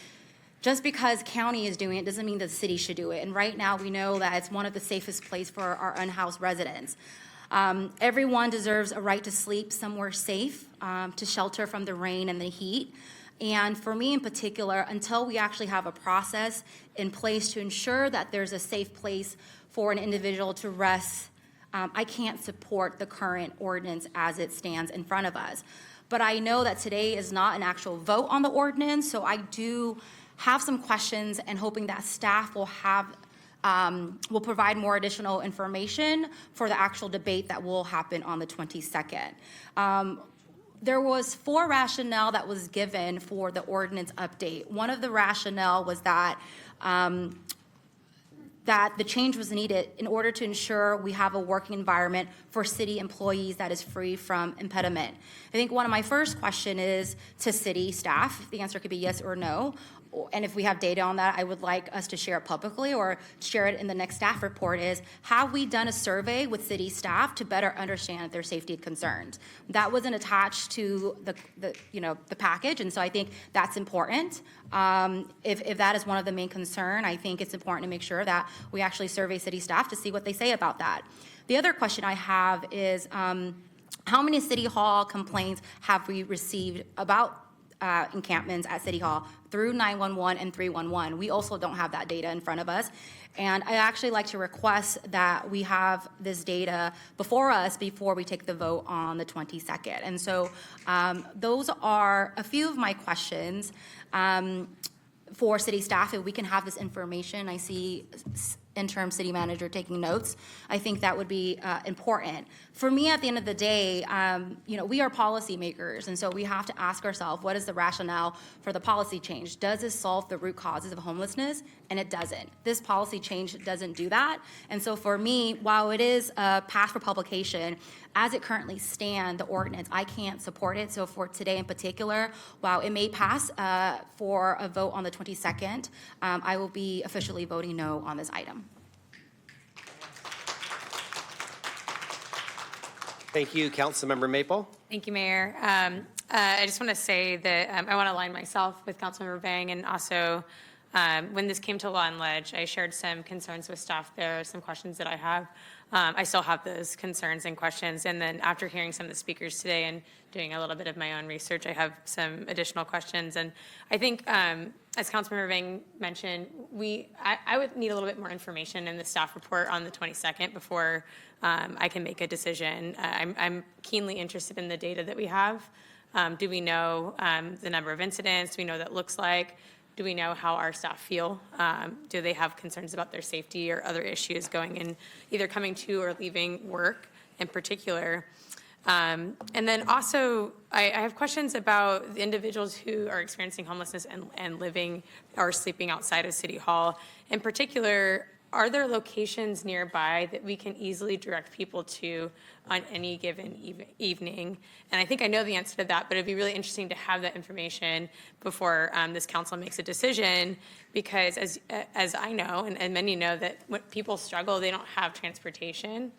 because county is doing it doesn't mean that the city should do it. And right now we know that it's one of the safest places for our unhoused residents. Everyone deserves a right to sleep somewhere safe, to shelter from the rain and the heat. And for me in particular, until we actually have a process in place to ensure that there's a safe place for an individual to rest, I can't support the current ordinance as it stands in front of us. But I know that today is not an actual vote on the ordinance, so I do have some questions and hoping that staff will provide more additional information for the actual debate that will happen on the 22nd. There was 4 rationale that was given for the ordinance update. One of the rationale was that that the change was needed in order to ensure we have a working environment for city employees that is free from impediment. I think one of my first question is to city staff. The answer could be yes or no. And if we have data on that, I would like us to share it publicly or share it in the next staff report is, have we done a survey with city staff to better understand their safety concerns? That wasn't attached to the package, and so I think that's important. If that is one of the main concern, I think it's important to make sure that we actually survey city staff to see what they say about that. The other question I have is, how many City Hall complaints have we received about encampments at City Hall through 911 and 311. We also don't have that data in front of us. And I actually like to request that we have this data before us before we take the vote on the 22nd. And so those are a few of my questions for city staff. If we can have this information, I see interim city manager taking notes. I think that would be important. For me, at the end of the day, we are policymakers, and so we have to ask ourselves, what is the rationale for the policy change? Does this solve the root causes of homelessness? And it doesn't. This policy change doesn't do that. And so for me, while it is passed for publication, as it currently stands, the ordinance, I can't support it. So for today in particular, while it may pass for a vote on the 22nd, I will be officially voting no on this item. Thank you, Councilmember Maple. Thank you, Mayor. I just want to say that I want to align myself with Councilmember Vang, and also when this came to Law and Ledge, I shared some concerns with staff there, some questions that I have. I still have those concerns and questions, and then after hearing some of the speakers today and doing a little bit of my own research, I have some additional questions. And I think, as Councilmember Vang mentioned, I would need a little bit more information in the staff report on the 22nd before I can make a decision. I'm keenly interested in the data that we have. Do we know the number of incidents? Do we know what that looks like? Do we know how our staff feel? Do they have concerns about their safety or other issues going in, either coming to or leaving work in particular? And then also, I have questions about the individuals who are experiencing homelessness and living or sleeping outside of City Hall. In particular, are there locations nearby that we can easily direct people to on any given evening? And I think I know the answer to that, but it'd be really interesting to have that information before this council makes a decision, because as I know, and many know, that when people struggle, they don't have transportation.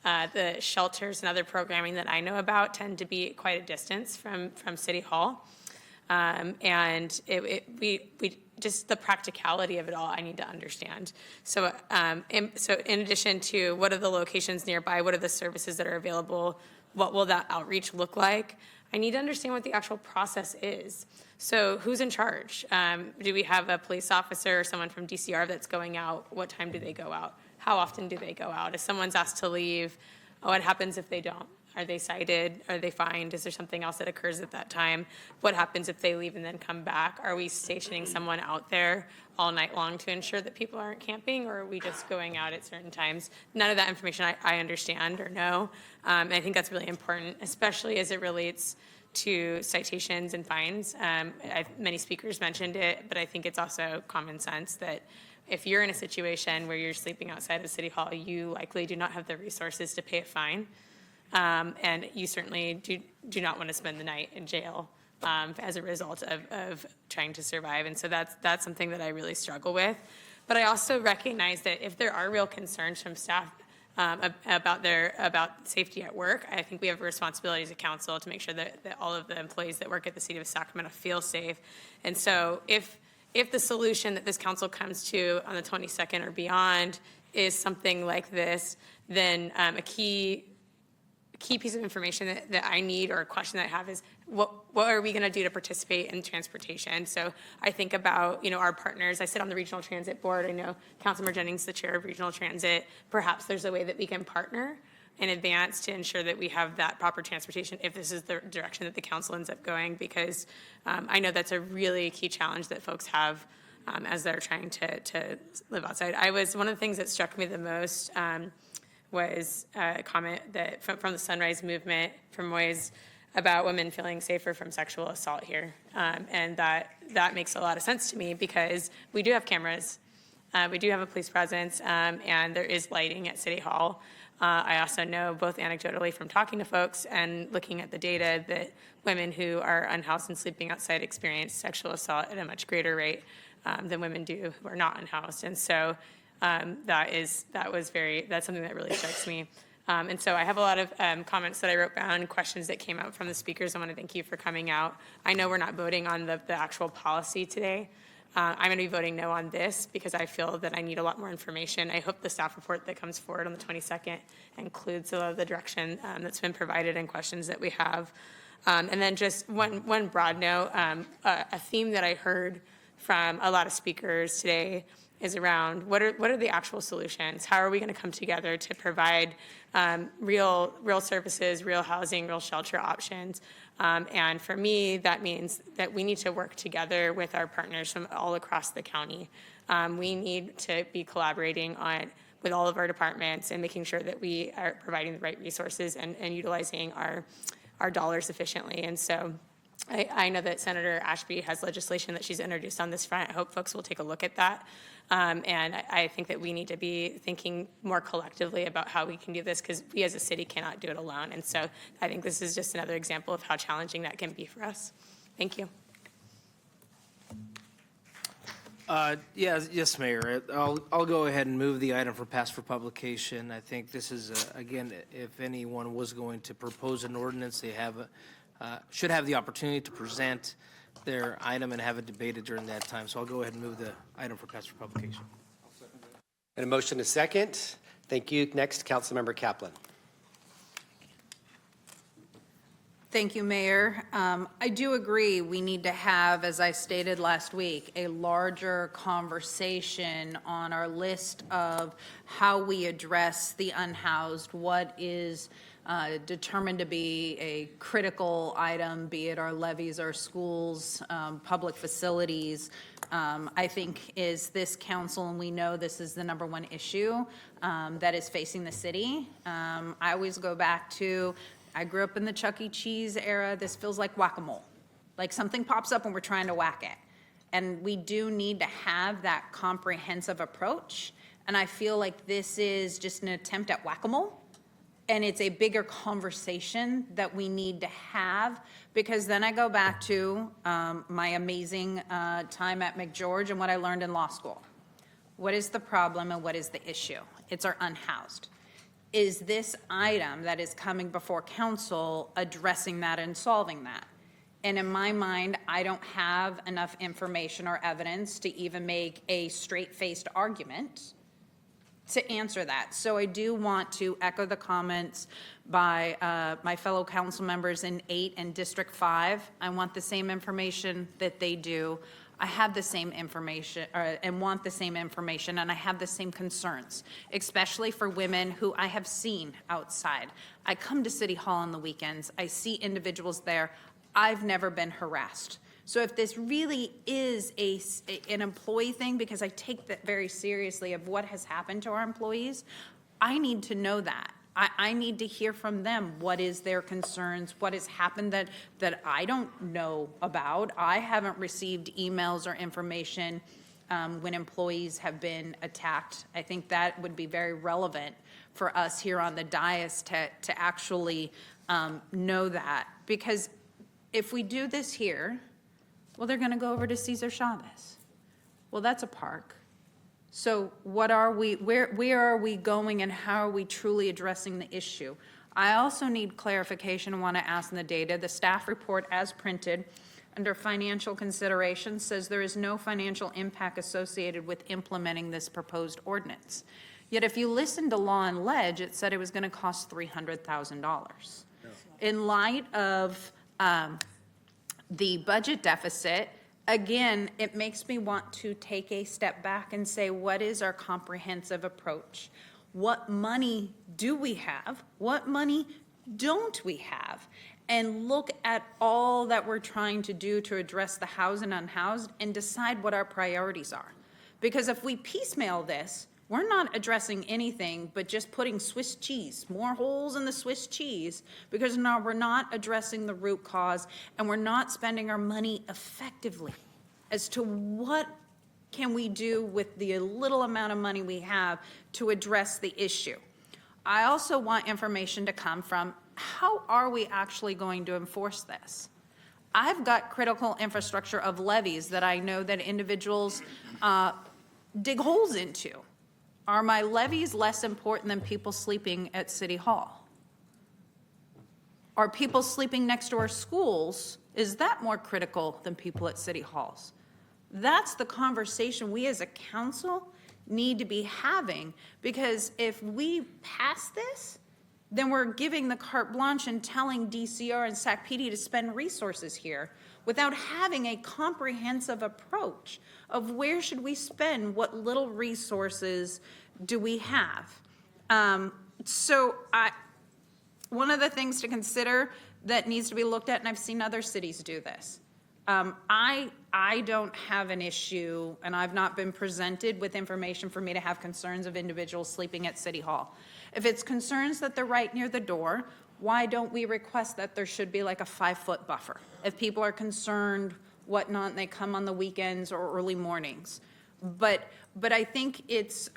The shelters and other programming that I know about tend to be quite a distance from City Hall. And we just the practicality of it all, I need to understand. So, in addition to what are the locations nearby, what are the services that are available, what will that outreach look like? I need to understand what the actual process is. So who's in charge? Do we have a police officer or someone from DCR that's going out? What time do they go out? How often do they go out? If someone's asked to leave, what happens if they don't? Are they cited? Are they fined? Is there something else that occurs at that time? What happens if they leave and then come back? Are we stationing someone out there all night long to ensure that people aren't camping, or are we just going out at certain times? None of that information I understand or know. And I think that's really important, especially as it relates to citations and fines. Many speakers mentioned it, but I think it's also common sense that if you're in a situation where you're sleeping outside of City Hall, you likely do not have the resources to pay a fine. And you certainly do not want to spend the night in jail as a result of trying to survive. And so that's something that I really struggle with. But I also recognize that if there are real concerns from staff about safety at work, I think we have a responsibility as a council to make sure that all of the employees that work at the City of Sacramento feel safe. And so if the solution that this council comes to on the 22nd or beyond is something like this, then a key piece of information that I need, or a question that I have, is what are we going to do to participate in transportation? So I think about our partners. I sit on the Regional Transit Board. I know Councilmember Jennings, the chair of Regional Transit. Perhaps there's a way that we can partner in advance to ensure that we have that proper transportation if this is the direction that the council ends up going, because I know that's a really key challenge that folks have as they're trying to live outside. One of the things that struck me the most was a comment that from the Sunrise Movement from Moise about women feeling safer from sexual assault here. And that makes a lot of sense to me, because we do have cameras We do have a police presence, and there is lighting at City Hall. I also know both anecdotally from talking to folks and looking at the data that women who are unhoused and sleeping outside experience sexual assault at a much greater rate than women do who are not unhoused. And so that's something that really strikes me. And so I have a lot of comments that I wrote down, questions that came out from the speakers. I want to thank you for coming out. I know we're not voting on the actual policy today. I'm going to be voting no on this because I feel that I need a lot more information. I hope the staff report that comes forward on the 22nd includes a lot of the direction that's been provided and questions that we have. And then just one broad note, a theme that I heard from a lot of speakers today is around what are the actual solutions? How are we going to come together to provide real services, real housing, real shelter options? And for me, that means that we need to work together with our partners from all across the county. We need to be collaborating with all of our departments and making sure that we are providing the right resources and utilizing our dollars efficiently. And so I know that Senator Ashby has legislation that she's introduced on this front. I hope folks will take a look at that. And I think that we need to be thinking more collectively about how we can do this because we as a city cannot do it alone. And so I think this is just another example of how challenging that can be for us. Thank you. Yes, Mayor. I'll go ahead and move the item for pass for publication. I think this is, again, if anyone was going to propose an ordinance, they should have the opportunity to present their item and have it debated during that time. So I'll go ahead and move the item for pass for publication. And a motion to second. Thank you. Next, Councilmember Kaplan. Thank you, Mayor. I do agree we need to have, as I stated last week, a larger conversation on our list of how we address the unhoused, what is determined to be a critical item, be it our levees, our schools, public facilities. I think is this council, and we know this is the #1 issue that is facing the city. I always go back to, I grew up in the Chuck E. Cheese era. This feels like whack-a-mole. Like something pops up and we're trying to whack it. And we do need to have that comprehensive approach. And I feel like this is just an attempt at whack-a-mole. And it's a bigger conversation that we need to have, because then I go back to my amazing time at McGeorge and what I learned in law school. What is the problem and what is the issue? It's our unhoused. Is this item that is coming before council addressing that and solving that? And in my mind, I don't have enough information or evidence to even make a straight-faced argument to answer that. So I do want to echo the comments by my fellow council members in 8 and District 5. I want the same information that they do. I have the same information and want the same information, and I have the same concerns, especially for women who I have seen outside. I come to City Hall on the weekends. I see individuals there. I've never been harassed. So if this really is an employee thing, because I take that very seriously of what has happened to our employees, I need to know that. I need to hear from them. What is their concerns? What has happened that I don't know about? I haven't received emails or information when employees have been attacked. I think that would be very relevant for us here on the dais to actually know that. Because if we do this here, well, they're going to go over to Cesar Chavez. Well, that's a park. So what are we, where are we going, and how are we truly addressing the issue? I also need clarification and want to ask in the data. The staff report as printed under financial considerations says there is no financial impact associated with implementing this proposed ordinance. Yet if you listen to Law and Ledge, it said it was going to cost $300,000. No. In light of the budget deficit, again, it makes me want to take a step back and say, what is our comprehensive approach? What money do we have? What money don't we have? And look at all that we're trying to do to address the housed and unhoused and decide what our priorities are. Because if we piecemeal this, we're not addressing anything but just putting Swiss cheese, more holes in the Swiss cheese, because now we're not addressing the root cause and we're not spending our money effectively as to what can we do with the little amount of money we have to address the issue? I also want information to come from, how are we actually going to enforce this? I've got critical infrastructure of levees that I know that individuals dig holes into. Are my levees less important than people sleeping at City Hall? Are people sleeping next to our schools, is that more critical than people at City Halls? That's the conversation we as a council need to be having, because if we pass this, then we're giving the carte blanche and telling DCR and SAC PD to spend resources here without having a comprehensive approach of where should we spend, what little resources do we have. One of the things to consider that needs to be looked at, and I've seen other cities do this, I don't have an issue, and I've not been presented with information for me to have concerns of individuals sleeping at City Hall. If it's concerns that they're right near the door, why don't we request that there should be like a 5-foot buffer? If people are concerned, whatnot, and they come on the weekends or early mornings. But I think it's,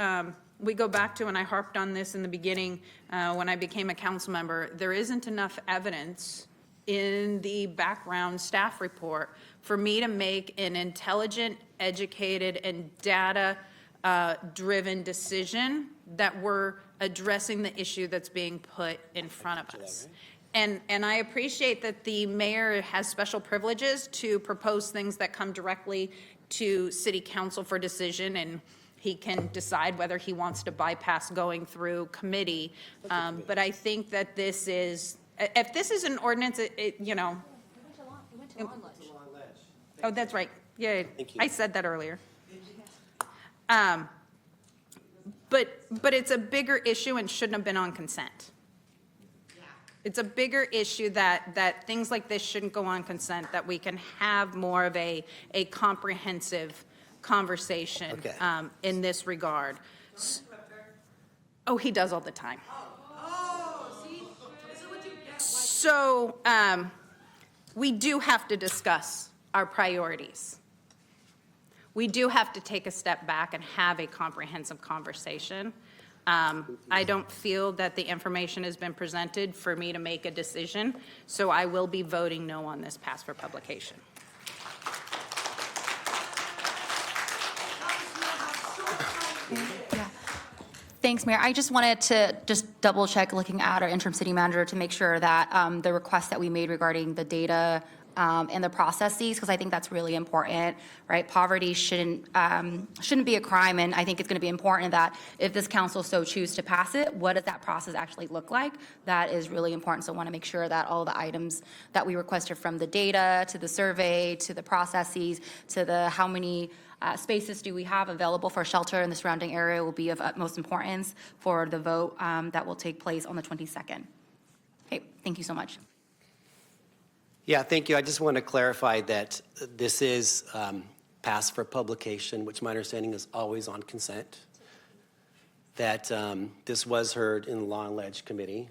we go back to, and I harped on this in the beginning when I became a council member, there isn't enough evidence in the background staff report for me to make an intelligent, educated, and data-driven decision that we're addressing the issue that's being put in front of us. And I appreciate that the mayor has special privileges to propose things that come directly to city council for decision, and he can decide whether he wants to bypass going through committee. But I think that this is, if this is an ordinance, you know. Oh, that's right. Yeah, I said that earlier. But it's a bigger issue and shouldn't have been on consent. It's a bigger issue that things like this shouldn't go on consent, that we can have more of a comprehensive conversation in this regard. Oh, he does all the time. So we do have to discuss our priorities. We do have to take a step back and have a comprehensive conversation. I don't feel that the information has been presented for me to make a decision, so I will be voting no on this pass for publication. Thanks, Mayor. I just wanted to double check, looking at our interim city manager, to make sure that the request that we made regarding the data and the processes, because I think that's really important, right? Poverty shouldn't be a crime, and I think it's going to be important that if this council so choose to pass it, what does that process actually look like? That is really important. So I want to make sure that all the items that we requested, from the data to the survey to the processes to the how many spaces do we have available for shelter in the surrounding area, will be of utmost importance for the vote that will take place on the 22nd. Okay, thank you so much. Yeah, thank you. I just want to clarify that this is passed for publication, which my understanding is always on consent. That this was heard in the Law and Ledge Committee,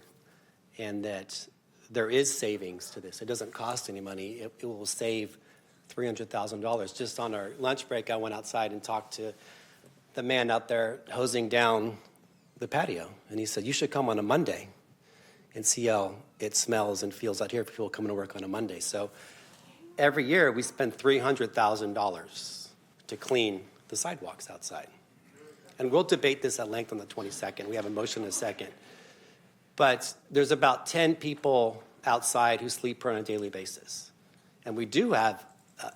and that there is savings to this. It doesn't cost any money. It will save $300,000. Just on our lunch break, I went outside and talked to the man out there hosing down the patio, and he said, "You should come on a Monday and see how it smells and feels out here for people coming to work on a Monday." So every year we spend $300,000 to clean the sidewalks outside. And we'll debate this at length on the 22nd. We have a motion and a second. But there's about 10 people outside who sleep on a daily basis. And we do have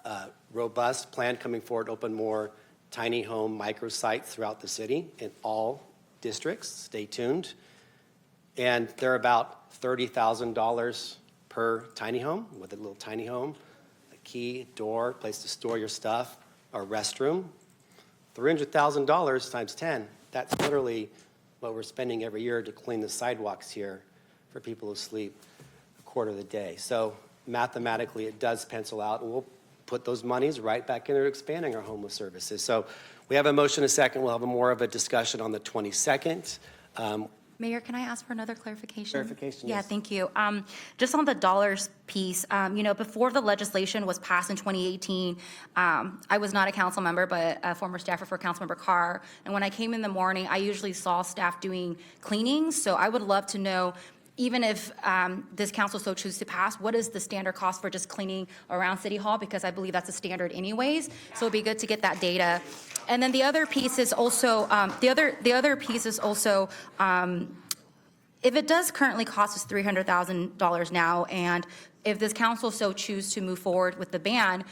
a robust plan coming forward to open more tiny home microsites throughout the city in all districts. Stay tuned. And they're about $30,000 per tiny home, with a little tiny home, a key, door, place to store your stuff, a restroom. $300,000 times 10, that's literally what we're spending every year to clean the sidewalks here for people who sleep a quarter of the day. So mathematically, it does pencil out, and we'll put those monies right back into expanding our homeless services. So we have a motion and a second. We'll have more of a discussion on the 22nd. Mayor, can I ask for another clarification? Clarification, Yeah, yes. thank you. Just on the dollars piece, before the legislation was passed in 2018, I was not a council member, but a former staffer for Councilmember Carr. And when I came in the morning, I usually saw staff doing cleanings. So I would love to know, even if this council so chooses to pass, what is the standard cost for just cleaning around City Hall? Because I believe that's a standard anyways. So it'd be good to get that data. And then the other piece is also, if it does currently cost us $300,000 now, and if this council so choose to move forward with the ban,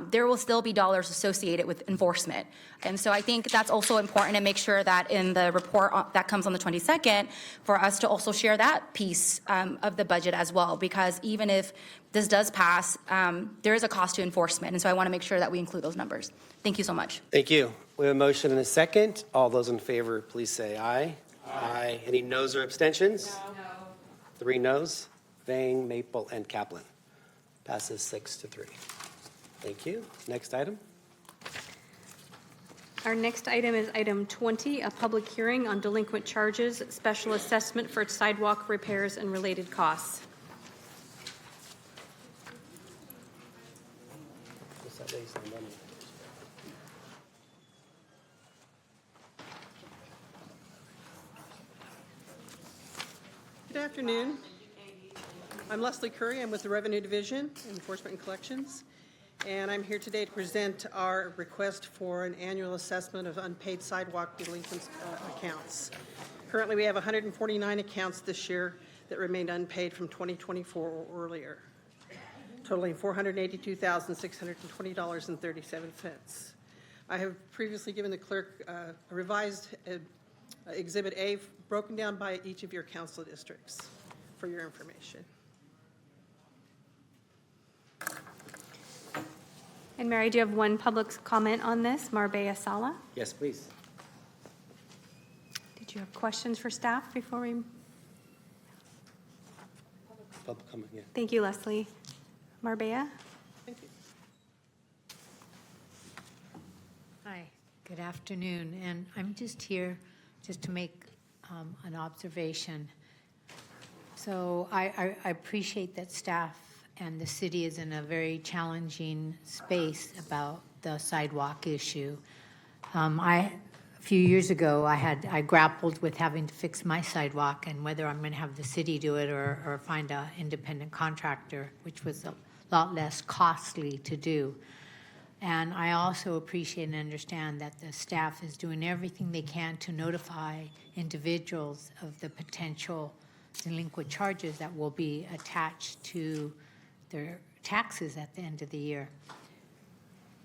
there will still be dollars associated with enforcement. And so I think that's also important to make sure that in the report that comes on the 22nd, for us to also share that piece of the budget as well, because even if this does pass, there is a cost to enforcement. And so I want to make sure that we include those numbers. Thank you so much. Thank you. We have a motion and a second. All those in favor, please say aye. Aye. Any noes or abstentions? No. 3 noes. Vang, Maple, and Kaplan. Passes 6-3. Thank you. Next item. Our next item is item 20, a public hearing on delinquent charges, special assessment for sidewalk repairs and related costs. Good afternoon. I'm Leslie Curry. I'm with the Revenue Division, Enforcement and Collections, and I'm here today to present our request for an annual assessment of unpaid sidewalk delinquent accounts. Currently, we have 149 accounts this year that remained unpaid from 2024 or earlier, totaling $482,620.37. I have previously given the clerk a revised Exhibit A broken down by each of your council districts for your information. And Mary, do you have one public comment on this? Marbella Sala. Yes, please. Did you have questions for staff before we? Public comment, yeah. Thank you, Leslie. Marbella? Thank you. Hi, good afternoon, and I'm just here just to make an observation. So I appreciate that staff and the city is in a very challenging space about the sidewalk issue. A few years ago, I grappled with having to fix my sidewalk and whether I'm going to have the city do it or find an independent contractor, which was a lot less costly to do. And I also appreciate and understand that the staff is doing everything they can to notify individuals of the potential delinquent charges that will be attached to their taxes at the end of the year.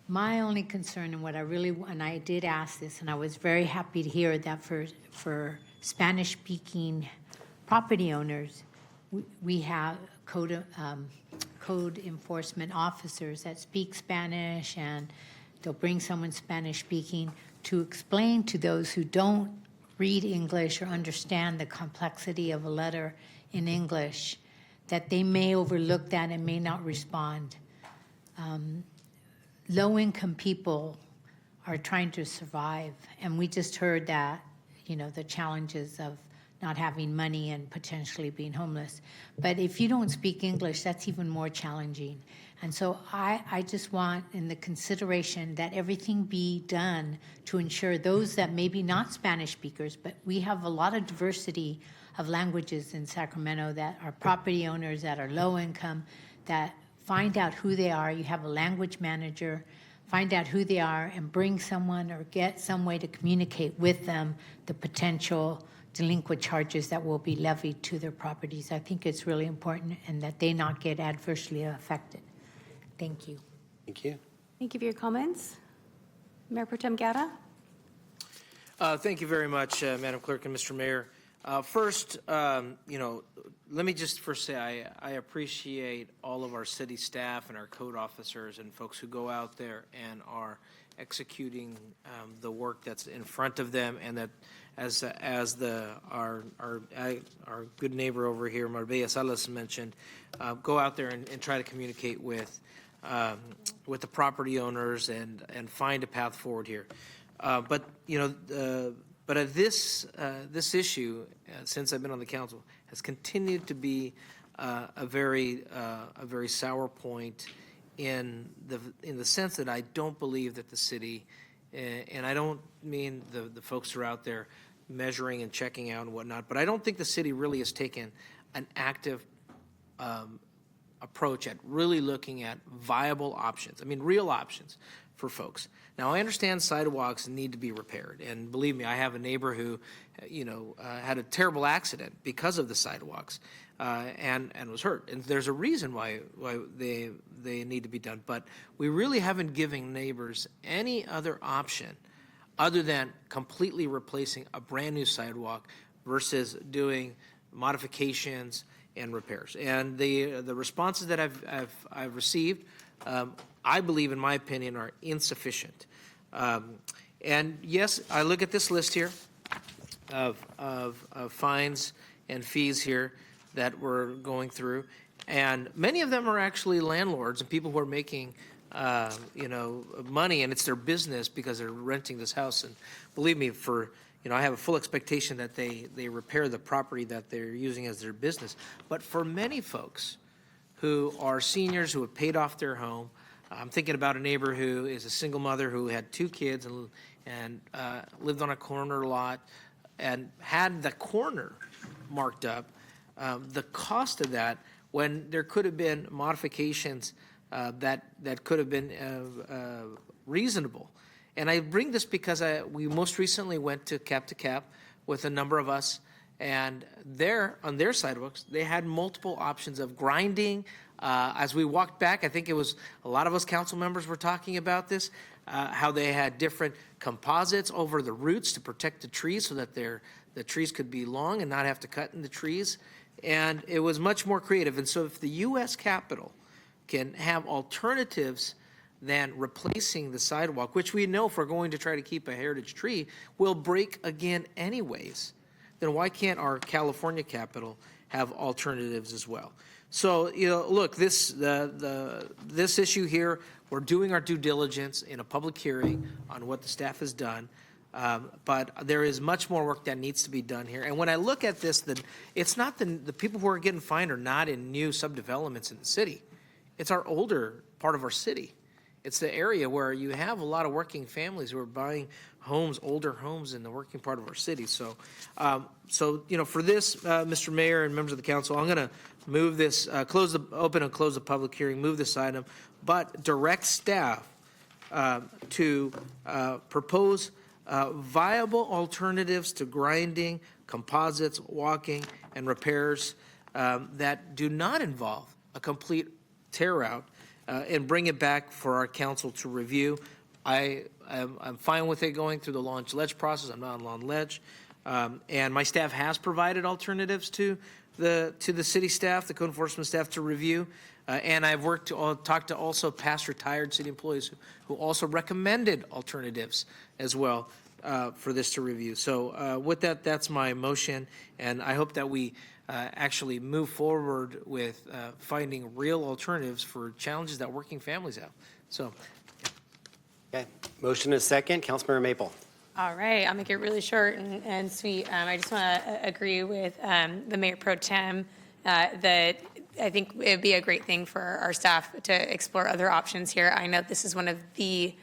My only concern and what I really, and I did ask this, and I was very happy to hear that for Spanish-speaking property owners, we have code enforcement officers that speak Spanish, and they'll bring someone Spanish-speaking to explain to those who don't read English or understand the complexity of a letter in English that they may overlook that and may not respond. Low-income people are trying to survive, and we just heard that, the challenges of not having money and potentially being homeless. But if you don't speak English, that's even more challenging. And so I just want in the consideration that everything be done to ensure those that may be not Spanish speakers, but we have a lot of diversity of languages in Sacramento that are property owners, that are low income, that find out who they are. You have a language manager, find out who they are and bring someone or get some way to communicate with them the potential delinquent charges that will be levied to their properties. I think it's really important and that they not get adversely affected. Thank you. Thank you. Thank you for your comments. Mayor Pro Tem Guerra. Thank you very much, Madam Clerk and Mr. Mayor. First, let me just first say I appreciate all of our city staff and our code officers and folks who go out there and are executing the work that's in front of them, and that as our good neighbor over here, Marbella Salas, mentioned, go out there and try to communicate with the property owners and find a path forward here. But But this issue, since I've been on the council, has continued to be a very sour point in the sense that I don't believe that the city, and I don't mean the folks who are out there measuring and checking out and whatnot, but I don't think the city really has taken an active approach at really looking at viable options. I mean, real options for folks. Now, I understand sidewalks need to be repaired, and believe me, I have a neighbor who, had a terrible accident because of the sidewalks, and was hurt. And there's a reason why they need to be done. But we really haven't given neighbors any other option other than completely replacing a brand new sidewalk versus doing modifications and repairs. And the responses that I've received, I believe, in my opinion, are insufficient. And yes, I look at this list here of fines and fees here that we're going through, and many of them are actually landlords and people who are making money, and it's their business because they're renting this house. And believe me, I have a full expectation that they repair the property that they're using as their business. But for many folks who are seniors who have paid off their home, I'm thinking about a neighbor who is a single mother who had 2 kids and lived on a corner lot and had the corner marked up. The cost of that, when there could have been modifications that could have been reasonable. And I bring this because we most recently went to cap with a number of us, and on their sidewalks, they had multiple options of grinding. As we walked back, I think it was a lot of us council members were talking about this, how they had different composites over the roots to protect the trees so that the trees could be long and not have to cut in the trees. And it was much more creative. And so if the U.S. Capitol can have alternatives than replacing the sidewalk, which we know if we're going to try to keep a heritage tree will break again anyways, then why can't our California Capitol have alternatives as well? So, look, this issue here, we're doing our due diligence in a public hearing on what the staff has done. But there is much more work that needs to be done here. And when I look at this, it's not the people who are getting fined are not in new subdevelopments in the city. It's our older part of our city. It's the area where you have a lot of working families who are buying homes, older homes in the working part of our city. So, for this, Mr. Mayor and members of the council, I'm going to move this, open and close the public hearing, move this item, but direct staff to propose viable alternatives to grinding, composites, walking, and repairs that do not involve a complete tear out, and bring it back for our council to review. I'm fine with it going through the law and ledge process. I'm not on law and ledge. And my staff has provided alternatives to the city staff, the code enforcement staff, to review. And I've talked to also past retired city employees who also recommended alternatives as well for this to review. So with that, that's my motion. And I hope that we actually move forward with finding real alternatives for challenges that working families have. So. Okay, motion is second. Councilmember Maple. All right, I'll make it really short and sweet. I just want to agree with the Mayor Pro Tem that I think it'd be a great thing for our staff to explore other options here. I know this is one of the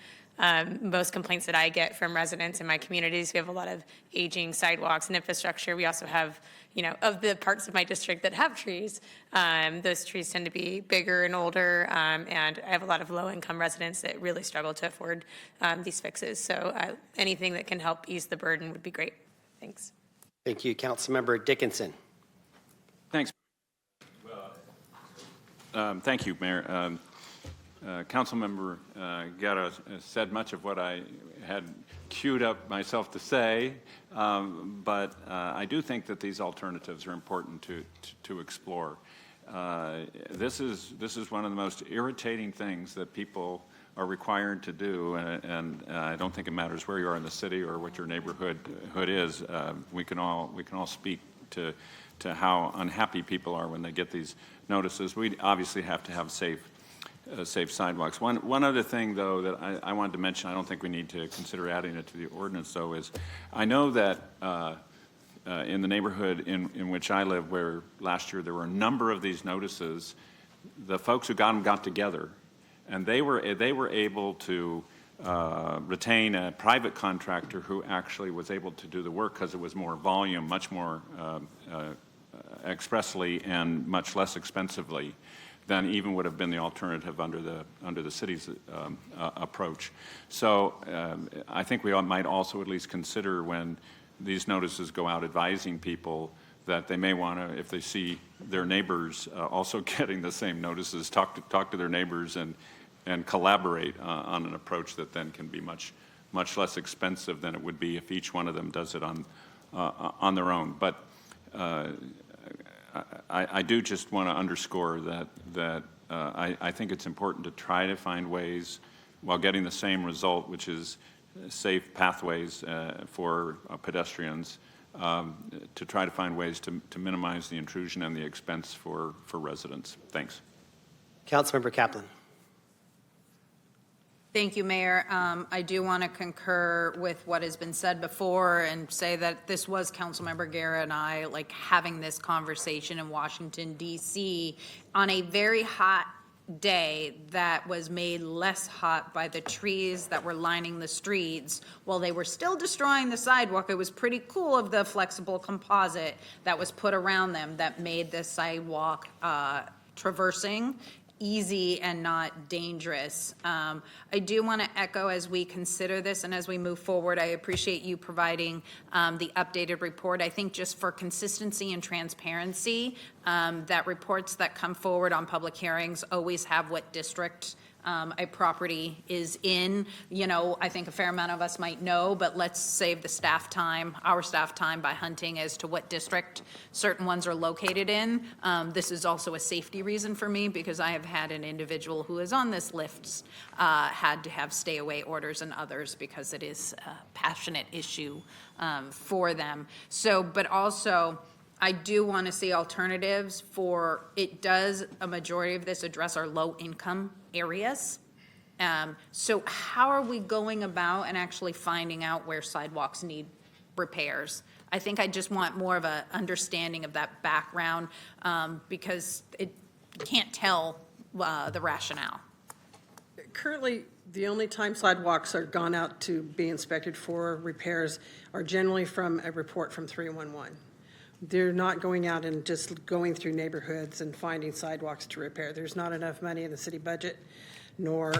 most complaints that I get from residents in my communities. We have a lot of aging sidewalks and infrastructure. We also have, of the parts of my district that have trees, those trees tend to be bigger and older, and I have a lot of low-income residents that really struggle to afford these fixes. So anything that can help ease the burden would be great. Thanks. Thank you. Councilmember Dickinson. Thanks. Thank you, Mayor. Councilmember Guerra said much of what I had queued up myself to say, but I do think that these alternatives are important to explore. This is one of the most irritating things that people are required to do, and I don't think it matters where you are in the city or what your neighborhood is. We can all speak to how unhappy people are when they get these notices. We obviously have to have safe safe sidewalks. One other thing, though, that I wanted to mention, I don't think we need to consider adding it to the ordinance, though, is I know that in the neighborhood in which I live, where last year there were a number of these notices, the folks who got them got together, and they were able to retain a private contractor who actually was able to do the work because it was more volume, much more expressly and much less expensively than even would have been the alternative under the city's approach. So I think we might also at least consider, when these notices go out, advising people that they may want to, if they see their neighbors also getting the same notices, talk to their neighbors and collaborate on an approach that then can be much less expensive than it would be if each one of them does it on their own. But I do just want to underscore that I think it's important to try to find ways, while getting the same result, which is safe pathways for pedestrians, to try to find ways to minimize the intrusion and the expense for residents. Thanks. Councilmember Kaplan. Thank you, Mayor. I do want to concur with what has been said before and say that this was Councilmember Guerra and I having this conversation in Washington, D.C. on a very hot day that was made less hot by the trees that were lining the streets while they were still destroying the sidewalk. It was pretty cool of the flexible composite that was put around them that made the sidewalk traversing easy and not dangerous. I do want to echo, as we consider this and as we move forward, I appreciate you providing the updated report. I think just for consistency and transparency, that reports that come forward on public hearings always have what district a property is in. I think a fair amount of us might know, but let's save the staff time, our staff time, by hunting as to what district certain ones are located in. This is also a safety reason for me, because I have had an individual who is on this list had to have stay away orders and others because it is a passionate issue for them. So, but also, I do want to see alternatives for, it does, a majority of this address our low-income areas. So how are we going about and actually finding out where sidewalks need repairs? I think I just want more of an understanding of that background, because it can't tell the rationale. Currently, the only time sidewalks are gone out to be inspected for repairs are generally from a report from 311. They're not going out and just going through neighborhoods and finding sidewalks to repair. There's not enough money in the city budget, nor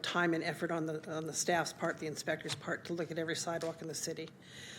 time and effort on the staff's part, the inspector's part, to look at every sidewalk in the city.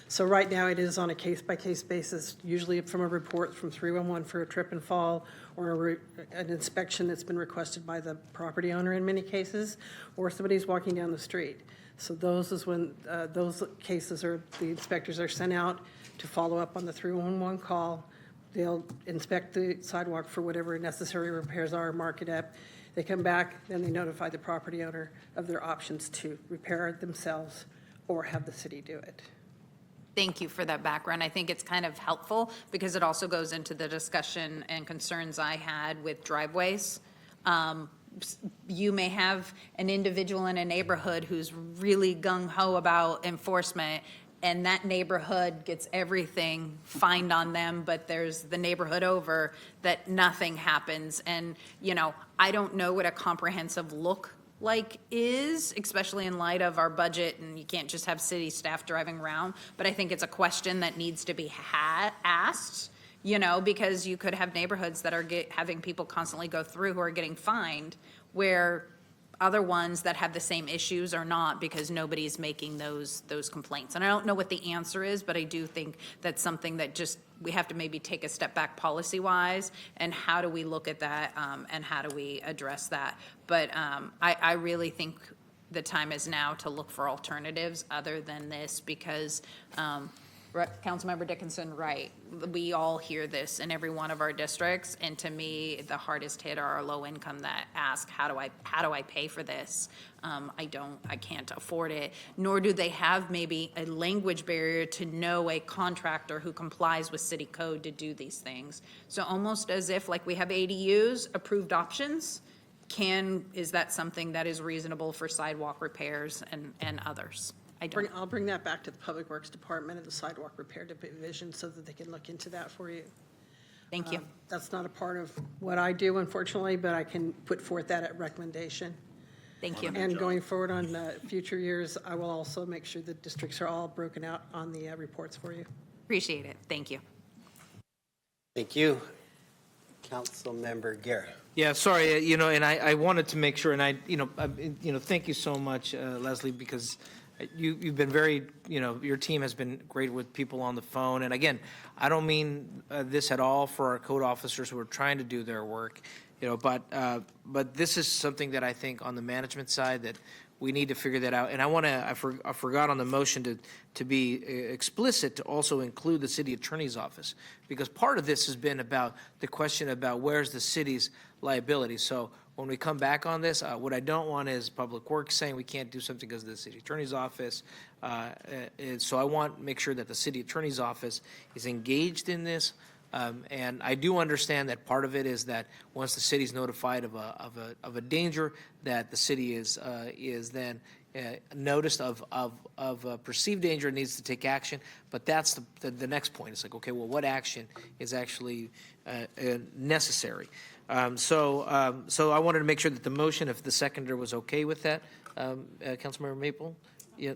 So right now it is on a case-by-case basis, usually from a report from 311 for a trip and fall, or an inspection that's been requested by the property owner in many cases, or somebody's walking down the street. So those is when those cases are, the inspectors are sent out to follow up on the 311 call. They'll inspect the sidewalk for whatever necessary repairs are, mark it up. They come back, then they notify the property owner of their options to repair it themselves or have the city do it. Thank you for that background. I think it's kind of helpful because it also goes into the discussion and concerns I had with driveways. You may have an individual in a neighborhood who's really gung-ho about enforcement, and that neighborhood gets everything fined on them, but there's the neighborhood over that nothing happens. And, I don't know what a comprehensive look like is, especially in light of our budget, and you can't just have city staff driving around, but I think it's a question that needs to be asked, because you could have neighborhoods that are having people constantly go through who are getting fined, where other ones that have the same issues are not, because nobody's making those complaints. And I don't know what the answer is, but I do think that's something that just we have to maybe take a step back policy-wise, and how do we look at that, and how do we address that? But I really think the time is now to look for alternatives other than this, because Councilmember Dickinson, right, we all hear this in every one of our districts, and to me, the hardest hit are our low income that ask, how do I pay for this? I can't afford it, nor do they have maybe a language barrier to know a contractor who complies with city code to do these things. So almost as if, like we have ADUs, approved options, is that something that is reasonable for sidewalk repairs and others? I'll bring that back to the Public Works Department and the Sidewalk Repair Division so that they can look into that for you. Thank you. That's not a part of what I do, unfortunately, but I can put forth that recommendation. Thank you. And going forward on future years, I will also make sure the districts are all broken out on the reports for you. Appreciate it. Thank you. Thank you. Councilmember Guerra. Yeah, sorry, and I wanted to make sure, and thank you so much, Leslie, because you've been very, your team has been great with people on the phone. And again, I don't mean this at all for our code officers who are trying to do their work, but this is something that I think on the management side that we need to figure that out. And I forgot on the motion to be explicit to also include the city attorney's office, because part of this has been about the question about where's the city's liability. So when we come back on this, what I don't want is Public Works saying we can't do something because of the city attorney's office. So I want to make sure that the city attorney's office is engaged in this. And I do understand that part of it is that once the city's notified of a danger, that the city is then noticed of a perceived danger and needs to take action. But that's the next point. It's like, okay, well, what action is actually necessary? So I wanted to make sure that the motion, if the seconder was okay with that, Councilmember Maple, yeah.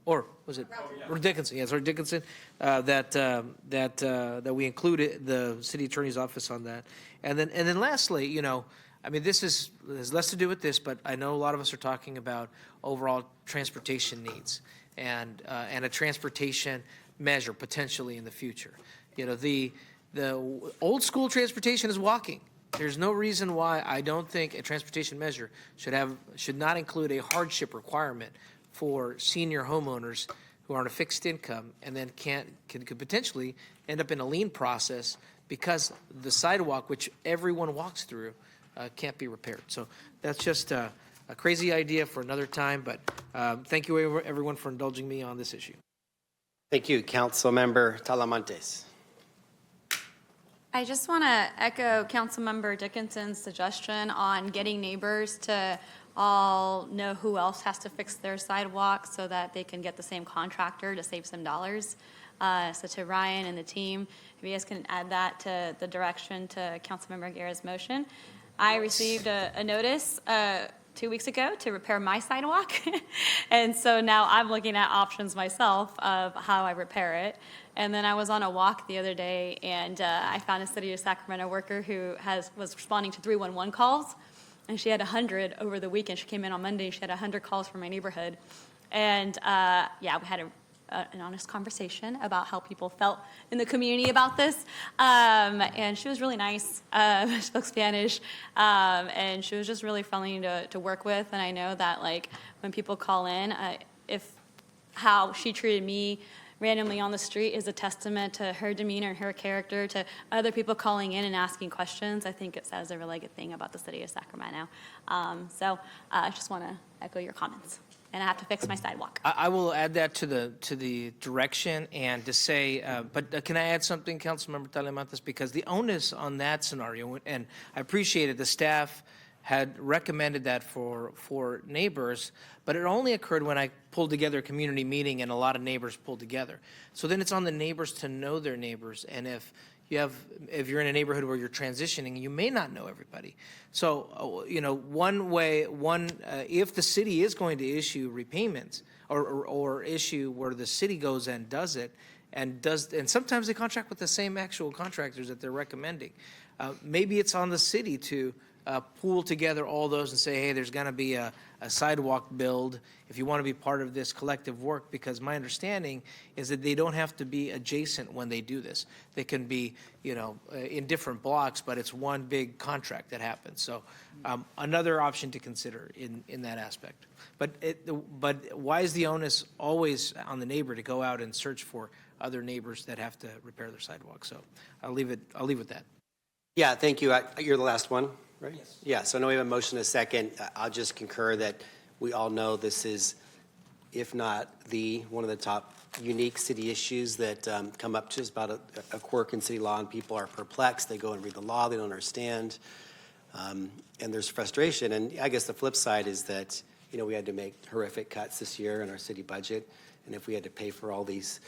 Or was it or Dickinson? Yeah, sorry, Dickinson. That we included the city attorney's office on that, and then lastly, I mean, this has less to do with this, but I know a lot of us are talking about overall transportation needs and a transportation measure potentially in the future. The old school transportation is walking. There's no reason why I don't think a transportation measure should not include a hardship requirement for senior homeowners who are on a fixed income and then could potentially end up in a lien process because the sidewalk, which everyone walks through, can't be repaired. So that's just a crazy idea for another time, but thank you everyone for indulging me on this issue. Thank you, Councilmember Talamantes. I just want to echo Councilmember Dickinson's suggestion on getting neighbors to all know who else has to fix their sidewalk so that they can get the same contractor to save some dollars. So to Ryan and the team, if you guys can add that to the direction to Councilmember Guerra's motion. I received a notice 2 weeks ago to repair my sidewalk. And so now I'm looking at options myself of how I repair it. And then I was on a walk the other day and I found a City of Sacramento worker who was responding to 311 calls. And she had 100 over the weekend. She came in on Monday. She had 100 calls from my neighborhood. And we had an honest conversation about how people felt in the community about this. And she was really nice. She spoke Spanish. And she was just really friendly to work with. And I know that when people call in, if how she treated me randomly on the street is a testament to her demeanor and her character, to other people calling in and asking questions. I think it says a really good thing about the city of Sacramento. So I just want to echo your comments. And I have to fix my sidewalk. I will add that to the direction and to say, but can I add something, Councilmember Talamantes? Because the onus on that scenario, and I appreciate it, the staff had recommended that for neighbors, but it only occurred when I pulled together a community meeting and a lot of neighbors pulled together. So then it's on the neighbors to know their neighbors, and if you're in a neighborhood where you're transitioning, you may not know everybody. So if the city is going to issue repayments or issue where the city goes and does it, and sometimes they contract with the same actual contractors that they're recommending. Maybe it's on the city to pool together all those and say, hey, there's going to be a sidewalk build if you want to be part of this collective work, because my understanding is that they don't have to be adjacent when they do this. They can be, in different blocks, but it's one big contract that happens. So another option to consider in that aspect. But why is the onus always on the neighbor to go out and search for other neighbors that have to repair their sidewalk? So I'll leave it with that. Yeah, thank you. You're the last one, right? Yes. Yeah, so I know we have a motion and a second. I'll just concur that we all know this is, if not one of the top unique city issues that come up to us about a quirk in city law, and people are perplexed. They go and read the law. They don't understand And there's frustration. And I guess the flip side is that, we had to make horrific cuts this year in our city budget. And if we had to pay for all these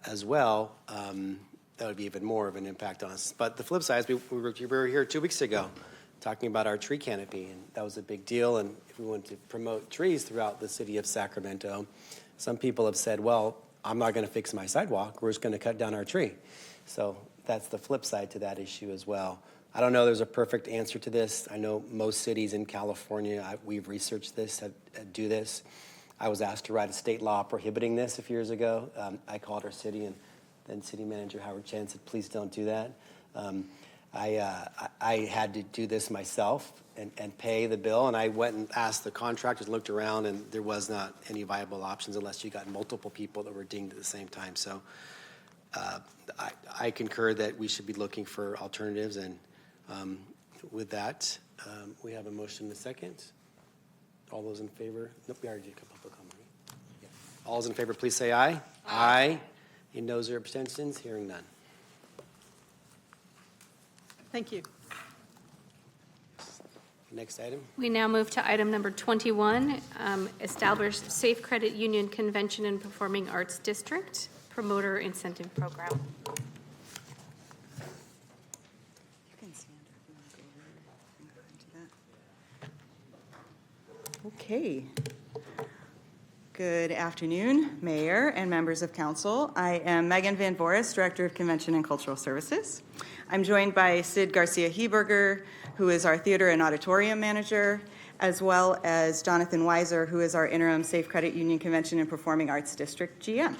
as well, that would be even more of an impact on us. But the flip side is we were here 2 weeks ago talking about our tree canopy, and that was a big deal. And if we want to promote trees throughout the city of Sacramento, some people have said, well, I'm not going to fix my sidewalk. We're just going to cut down our tree. So that's the flip side to that issue as well. I don't know there's a perfect answer to this. I know most cities in California, we've researched this, do this. I was asked to write a state law prohibiting this a few years ago. I called our city, and then City Manager Howard Chen said, please don't do that. I had to do this myself and pay the bill, and I went and asked the contractors, looked around, and there was not any viable options unless you got multiple people that were dinged at the same time. So I concur that we should be looking for alternatives, and with that, we have a motion and a second. All those in favor? Nope, we already did a public comment. Yeah. All those in favor, please say aye. Aye. Any noes or abstentions? Hearing none. Thank you. Next item. We now move to item number 21, establish Safe Credit Union Convention and Performing Arts District Promoter Incentive Program. Okay. Good afternoon, Mayor and members of Council. I am Megan Van Voris, Director of Convention and Cultural Services. I'm joined by Sid Garcia-Heberger, who is our Theater and Auditorium Manager, as well as Jonathan Weiser, who is our Interim Safe Credit Union Convention and Performing Arts District GM.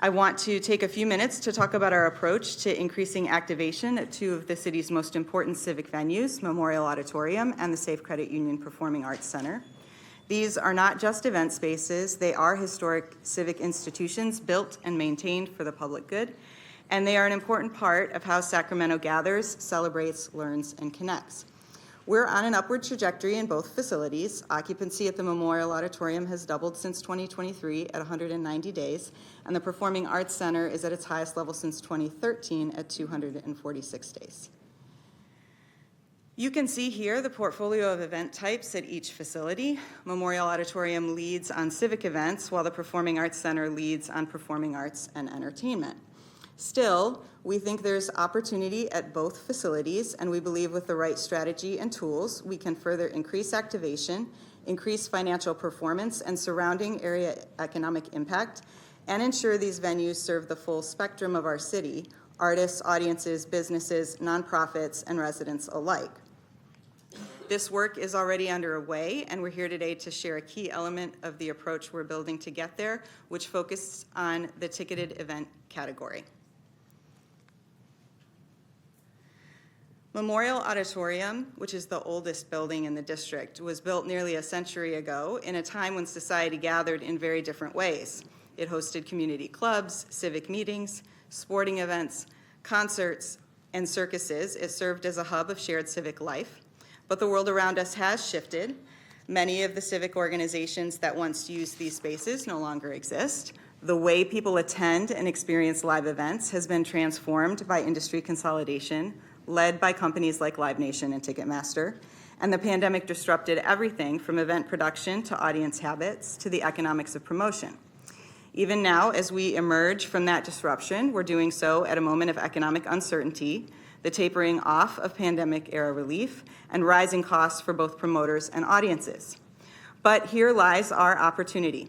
I want to take a few minutes to talk about our approach to increasing activation at two of the city's most important civic venues, Memorial Auditorium and the Safe Credit Union Performing Arts Center. These are not just event spaces, they are historic civic institutions built and maintained for the public good, and they are an important part of how Sacramento gathers, celebrates, learns, and connects. We're on an upward trajectory in both facilities. Occupancy at the Memorial Auditorium has doubled since 2023 at 190 days, and the Performing Arts Center is at its highest level since 2013 at 246 days. You can see here the portfolio of event types at each facility. Memorial Auditorium leads on civic events, while the Performing Arts Center leads on performing arts and entertainment. Still, we think there's opportunity at both facilities, and we believe with the right strategy and tools, we can further increase activation, increase financial performance and surrounding area economic impact, and ensure these venues serve the full spectrum of our city, artists, audiences, businesses, nonprofits, and residents alike. This work is already underway, and we're here today to share a key element of the approach we're building to get there, which focuses on the ticketed event category. Memorial Auditorium, which is the oldest building in the district, was built nearly a century ago in a time when society gathered in very different ways. It hosted community clubs, civic meetings, sporting events, concerts, and circuses. It served as a hub of shared civic life. But the world around us has shifted. Many of the civic organizations that once used these spaces no longer exist. The way people attend and experience live events has been transformed by industry consolidation, led by companies like Live Nation and Ticketmaster, and the pandemic disrupted everything from event production to audience habits to the economics of promotion. Even now, as we emerge from that disruption, we're doing so at a moment of economic uncertainty, the tapering off of pandemic-era relief, and rising costs for both promoters and audiences. But here lies our opportunity.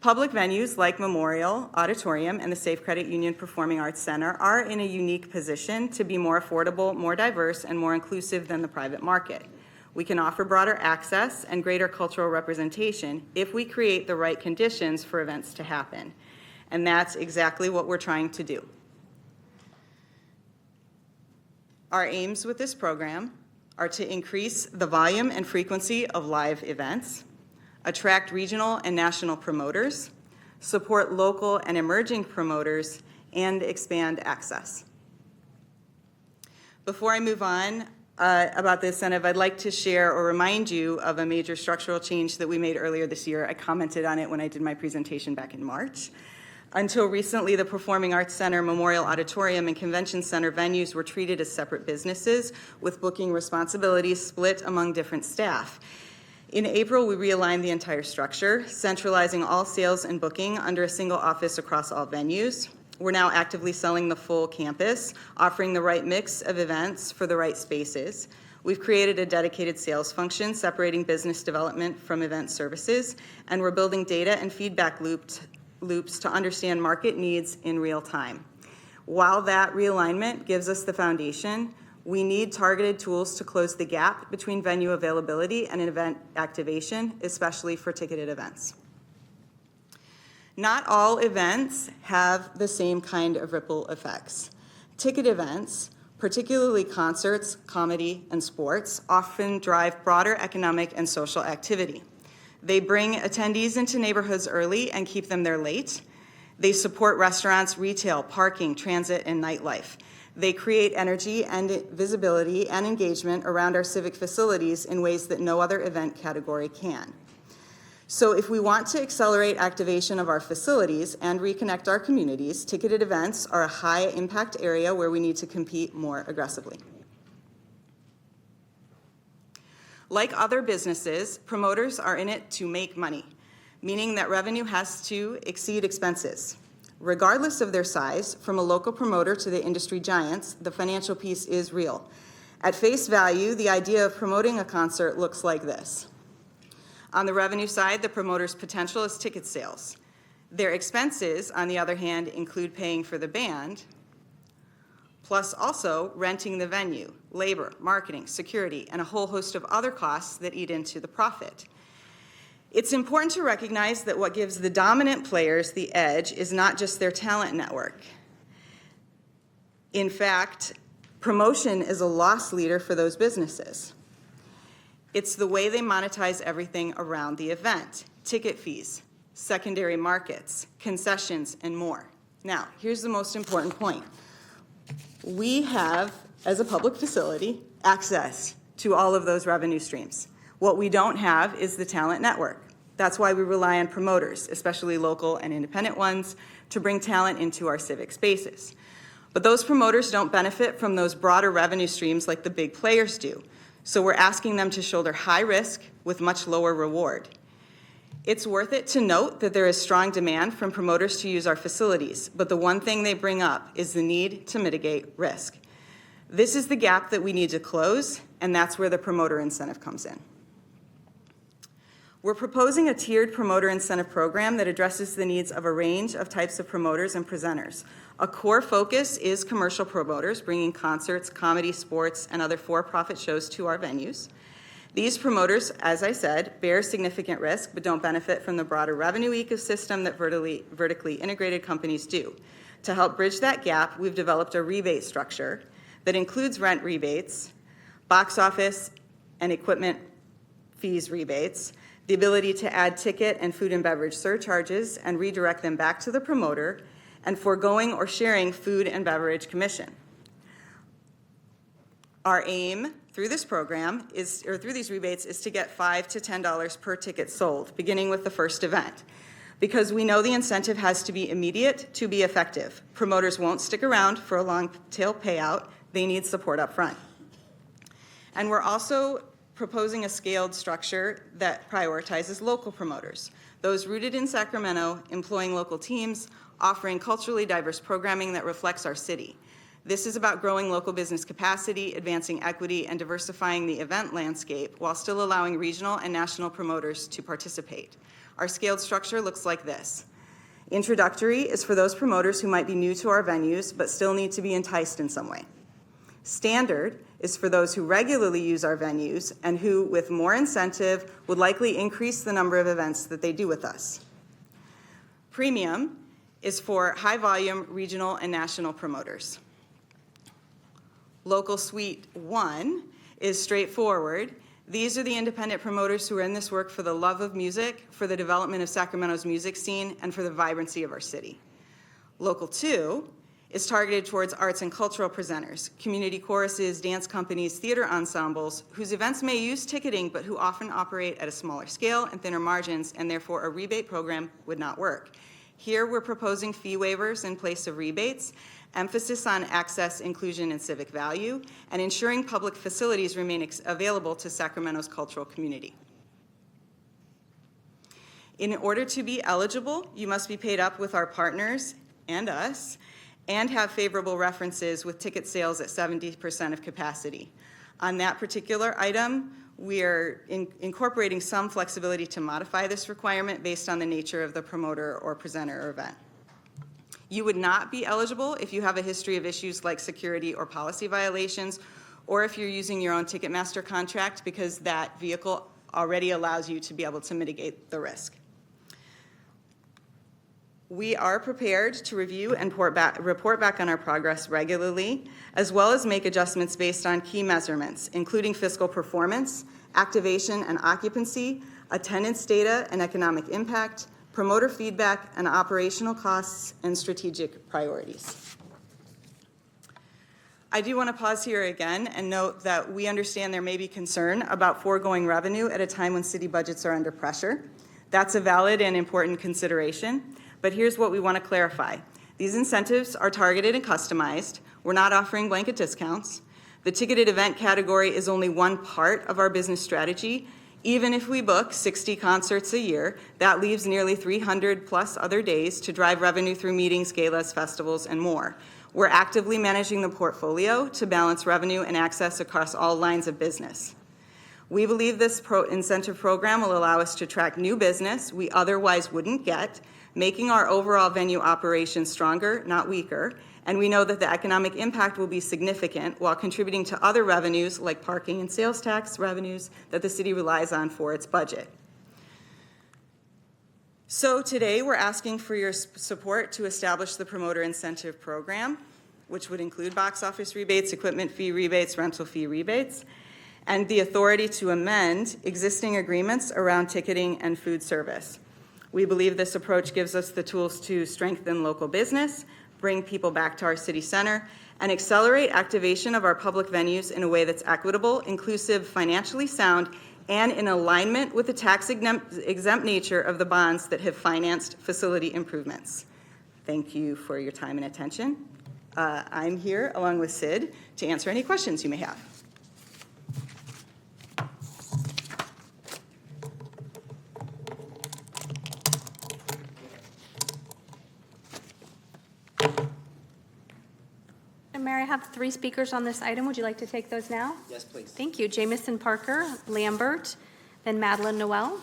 Public venues like Memorial Auditorium and the Safe Credit Union Performing Arts Center are in a unique position to be more affordable, more diverse, and more inclusive than the private market. We can offer broader access and greater cultural representation if we create the right conditions for events to happen. And that's exactly what we're trying to do. Our aims with this program are to increase the volume and frequency of live events, attract regional and national promoters, support local and emerging promoters, and expand access. Before I move on about the incentive, I'd like to share or remind you of a major structural change that we made earlier this year. I commented on it when I did my presentation back in March. Until recently, the Performing Arts Center, Memorial Auditorium, and Convention Center venues were treated as separate businesses with booking responsibilities split among different staff. In April, we realigned the entire structure, centralizing all sales and booking under a single office across all venues. We're now actively selling the full campus, offering the right mix of events for the right spaces. We've created a dedicated sales function, separating business development from event services, and we're building data and feedback loops to understand market needs in real time. While that realignment gives us the foundation, we need targeted tools to close the gap between venue availability and event activation, especially for ticketed events. Not all events have the same kind of ripple effects. Ticket events, particularly concerts, comedy, and sports, often drive broader economic and social activity. They bring attendees into neighborhoods early and keep them there late. They support restaurants, retail, parking, transit, and nightlife. They create energy and visibility and engagement around our civic facilities in ways that no other event category can. So if we want to accelerate activation of our facilities and reconnect our communities, ticketed events are a high impact area where we need to compete more aggressively. Like other businesses, promoters are in it to make money, meaning that revenue has to exceed expenses. Regardless of their size, from a local promoter to the industry giants, the financial piece is real. At face value, the idea of promoting a concert looks like this. On the revenue side, the promoter's potential is ticket sales. Their expenses, on the other hand, include paying for the band, plus also renting the venue, labor, marketing, security, and a whole host of other costs that eat into the profit. It's important to recognize that what gives the dominant players the edge is not just their talent network. In fact, promotion is a loss leader for those businesses. It's the way they monetize everything around the event: ticket fees, secondary markets, concessions, and more. Now, here's the most important point. We have, as a public facility, access to all of those revenue streams. What we don't have is the talent network. That's why we rely on promoters, especially local and independent ones, to bring talent into our civic spaces. But those promoters don't benefit from those broader revenue streams like the big players do. So we're asking them to shoulder high risk with much lower reward. It's worth it to note that there is strong demand from promoters to use our facilities, but the one thing they bring up is the need to mitigate risk. This is the gap that we need to close, and that's where the promoter incentive comes in. We're proposing a tiered promoter incentive program that addresses the needs of a range of types of promoters and presenters. A core focus is commercial promoters, bringing concerts, comedy, sports, and other for-profit shows to our venues. These promoters, as I said, bear significant risk but don't benefit from the broader revenue ecosystem that vertically integrated companies do. To help bridge that gap, we've developed a rebate structure that includes rent rebates, box office and equipment fees rebates, the ability to add ticket and food and beverage surcharges and redirect them back to the promoter, and foregoing or sharing food and beverage commission. Our aim through this program through these rebates is to get $5 to $10 per ticket sold, beginning with the first event. Because we know the incentive has to be immediate to be effective. Promoters won't stick around for a long tail payout. They need support up front. And we're also proposing a scaled structure that prioritizes local promoters, those rooted in Sacramento, employing local teams, offering culturally diverse programming that reflects our city. This is about growing local business capacity, advancing equity, and diversifying the event landscape while still allowing regional and national promoters to participate. Our scaled structure looks like this. Introductory is for those promoters who might be new to our venues but still need to be enticed in some way. Standard is for those who regularly use our venues and who, with more incentive, would likely increase the number of events that they do with us. Premium is for high-volume regional and national promoters. Local Suite 1 is straightforward. These are the independent promoters who are in this work for the love of music, for the development of Sacramento's music scene, and for the vibrancy of our city. Local 2 is targeted towards arts and cultural presenters, community choruses, dance companies, theater ensembles, whose events may use ticketing, but who often operate at a smaller scale and thinner margins, and therefore a rebate program would not work. Here, we're proposing fee waivers in place of rebates, emphasis on access, inclusion, and civic value, and ensuring public facilities remain available to Sacramento's cultural community. In order to be eligible, you must be paid up with our partners and us, and have favorable references with ticket sales at 70% of capacity. On that particular item, we are incorporating some flexibility to modify this requirement based on the nature of the promoter or presenter or event. You would not be eligible if you have a history of issues like security or policy violations, or if you're using your own Ticketmaster contract, because that vehicle already allows you to be able to mitigate the risk. We are prepared to review and report back on our progress regularly, as well as make adjustments based on key measurements, including fiscal performance, activation and occupancy, attendance data and economic impact, promoter feedback and operational costs, and strategic priorities. I do want to pause here again and note that we understand there may be concern about foregoing revenue at a time when city budgets are under pressure. That's a valid and important consideration. But here's what we want to clarify. These incentives are targeted and customized. We're not offering blanket discounts. The ticketed event category is only one part of our business strategy. Even if we book 60 concerts a year, that leaves nearly 300 plus other days to drive revenue through meetings, galas, festivals, and more. We're actively managing the portfolio to balance revenue and access across all lines of business. We believe this incentive program will allow us to attract new business we otherwise wouldn't get, making our overall venue operations stronger, not weaker, and we know that the economic impact will be significant while contributing to other revenues like parking and sales tax revenues that the city relies on for its budget. So today we're asking for your support to establish the promoter incentive program, which would include box office rebates, equipment fee rebates, rental fee rebates, and the authority to amend existing agreements around ticketing and food service. We believe this approach gives us the tools to strengthen local business, bring people back to our city center, and accelerate activation of our public venues in a way that's equitable, inclusive, financially sound, and in alignment with the tax-exempt nature of the bonds that have financed facility improvements. Thank you for your time and attention. I'm here, along with Sid, to answer any questions you may have. Mayor, I have 3 speakers on this item. Would you like to take those now? Yes, please. Thank you. Jamison Parker, Lambert, then Madeline Noel.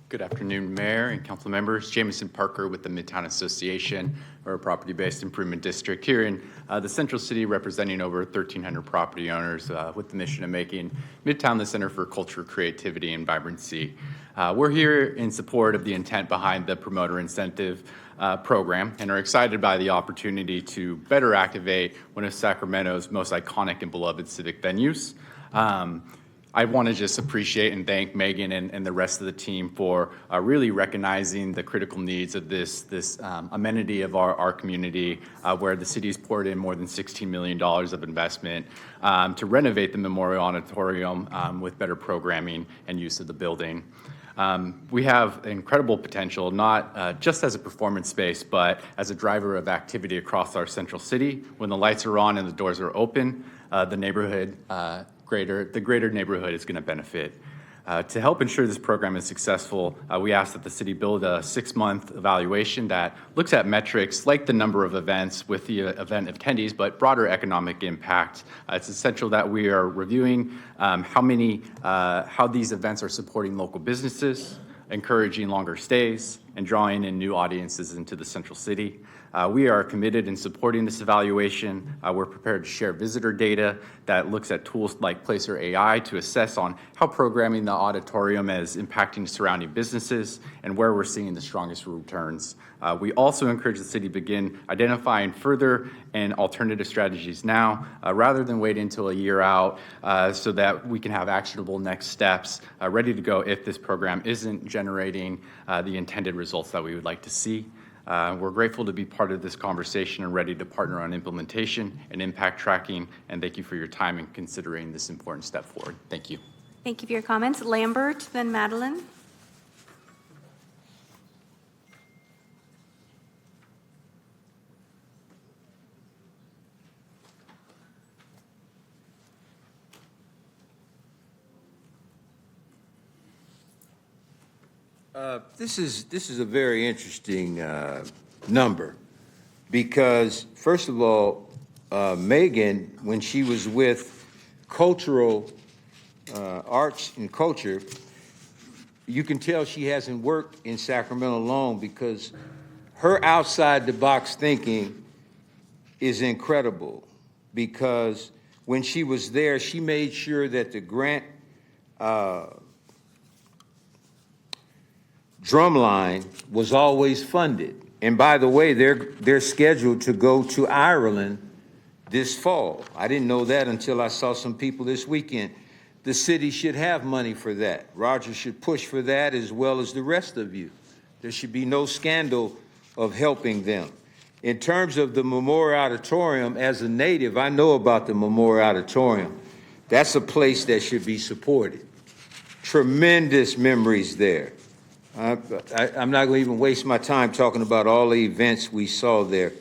Good afternoon, Mayor and council members. Jamison Parker with the Midtown Association. We're a property-based improvement district here in the Central City, representing over 1,300 property owners with the mission of making Midtown the center for culture, creativity, and vibrancy. We're here in support of the intent behind the promoter incentive program and are excited by the opportunity to better activate one of Sacramento's most iconic and beloved civic venues. I want to just appreciate and thank Megan and the rest of the team for really recognizing the critical needs of this amenity of our community, where the city's poured in more than $16 million of investment to renovate the Memorial Auditorium with better programming and use of the building. We have incredible potential, not just as a performance space, but as a driver of activity across our central city. When the lights are on and the doors are open, the greater neighborhood is going to benefit. To help ensure this program is successful, we ask that the city build a 6-month evaluation that looks at metrics like the number of events with the event attendees, but broader economic impact. It's essential that we are reviewing how these events are supporting local businesses, encouraging longer stays, and drawing in new audiences into the central city. We are committed in supporting this evaluation. We're prepared to share visitor data that looks at tools like Placer AI to assess on how programming the auditorium is impacting surrounding businesses and where we're seeing the strongest returns. We also encourage the city to begin identifying further and alternative strategies now, rather than wait until a year out, so that we can have actionable next steps ready to go if this program isn't generating the intended results that we would like to see. We're grateful to be part of this conversation and ready to partner on implementation and impact tracking, and thank you for your time in considering this important step forward. Thank you. Thank you for your comments. Lambert, then Madeline. This is a very interesting number because, first of all, Megan, when she was with cultural arts and culture, you can tell she hasn't worked in Sacramento long because her outside the box thinking is incredible. Because when she was there, she made sure that the grant drumline was always funded. And by the way, they're scheduled to go to Ireland this fall. I didn't know that until I saw some people this weekend. The city should have money for that. Roger should push for that as well as the rest of you. There should be no scandal of helping them. In terms of the Memorial Auditorium, as a native, I know about the Memorial Auditorium. That's a place that should be supported. Tremendous memories there. I'm not going to even waste my time talking about all the events we saw there.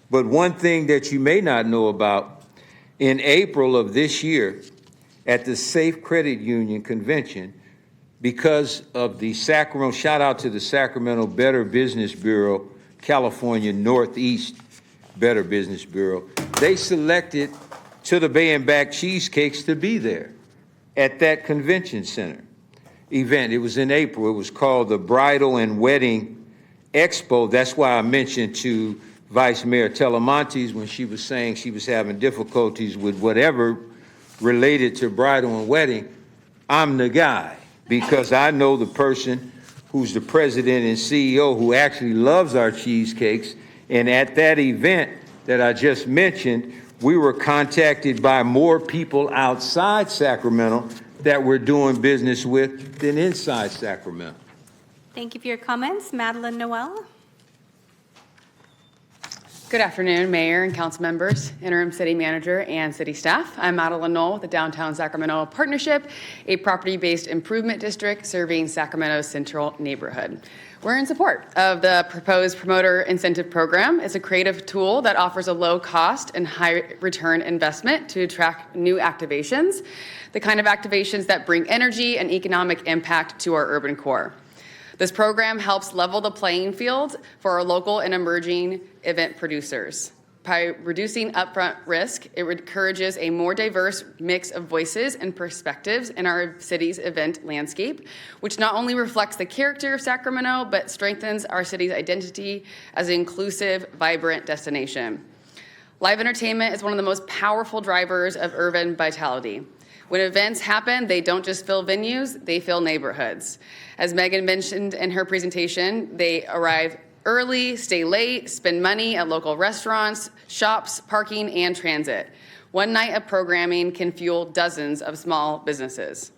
But one thing that you may not know about, in April of this year, at the Safe Credit Union Convention, because of the Sacramento, shout out to the Sacramento Better Business Bureau, California Northeast Better Business Bureau, they selected To the Bay and Back Cheesecakes to be there at that convention center event. It was in April. It was called the Bridal and Wedding Expo. That's why I mentioned to Vice Mayor Telemontes when she was saying she was having difficulties with whatever related to bridal and wedding. I'm the guy because I know the person who's the president and CEO who actually loves our cheesecakes. And at that event that I just mentioned, we were contacted by more people outside Sacramento that we're doing business with than inside Sacramento. Thank you for your comments. Madeline Noel. Good afternoon, Mayor and council members, interim city manager, and city staff. I'm Madeline Noel with the Downtown Sacramento Partnership, a property-based improvement district serving Sacramento's central neighborhood. We're in support of the proposed promoter incentive program. It's a creative tool that offers a low cost and high return investment to attract new activations, the kind of activations that bring energy and economic impact to our urban core. This program helps level the playing field for our local and emerging event producers. By reducing upfront risk, it encourages a more diverse mix of voices and perspectives in our city's event landscape, which not only reflects the character of Sacramento, but strengthens our city's identity as an inclusive, vibrant destination. Live entertainment is one of the most powerful drivers of urban vitality. When events happen, they don't just fill venues, they fill neighborhoods. As Megan mentioned in her presentation, they arrive early, stay late, spend money at local restaurants, shops, parking, and transit. One night of programming can fuel dozens of small businesses.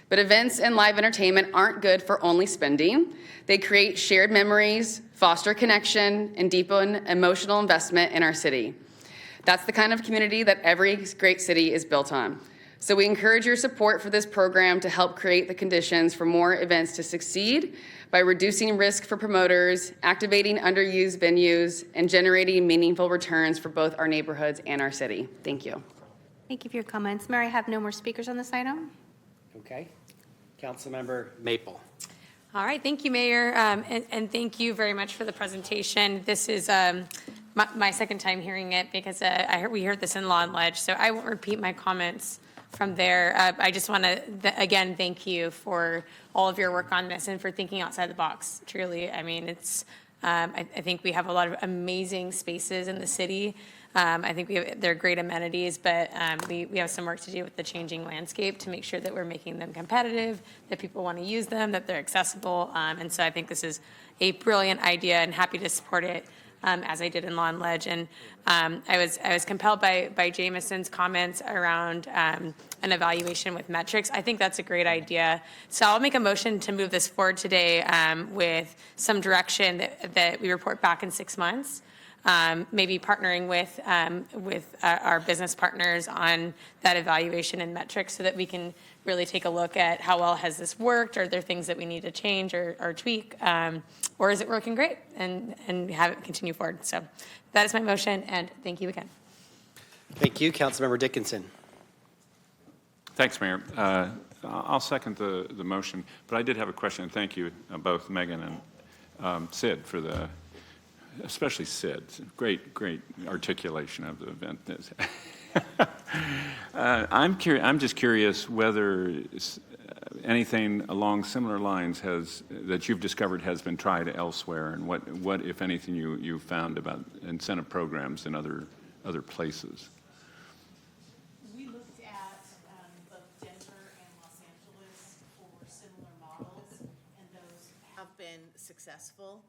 But events and live entertainment aren't good for only spending. They create shared memories, foster connection, and deepen emotional investment in our city. That's the kind of community that every great city is built on. So we encourage your support for this program to help create the conditions for more events to succeed by reducing risk for promoters, activating underused venues, and generating meaningful returns for both our neighborhoods and our city. Thank you. Thank you for your comments. Mayor, I have no more speakers on this item. Okay. Councilmember Maple. All right, thank you, Mayor, and thank you very much for the presentation. This is my second time hearing it because we heard this in Law and Ledge, so I won't repeat my comments from there. I just want to, again, thank you for all of your work on this and for thinking outside the box, truly. I mean, it's, I think we have a lot of amazing spaces in the city. I think they're great amenities, but we have some work to do with the changing landscape to make sure that we're making them competitive, that people want to use them, that they're accessible. And so I think this is a brilliant idea and happy to support it. As I did in Law and Ledge. And I was compelled by Jameson's comments around an evaluation with metrics. I think that's a great idea. So I'll make a motion to move this forward today with some direction that we report back in 6 months. Maybe partnering with our business partners on that evaluation and metrics so that we can really take a look at how well has this worked? Are there things that we need to change or tweak? Or is it working great? And have it continue forward. So that is my motion, and thank you again. Thank you. Councilmember Dickinson. Thanks, Mayor. I'll second the motion, but I did have a question. Thank you, both Megan and Sid, for especially Sid. Great articulation of the event. I'm just curious whether anything along similar lines that you've discovered has been tried elsewhere, and what if anything, you've found about incentive programs in other places. We looked at both Denver and Los Angeles for similar models, and those have been successful.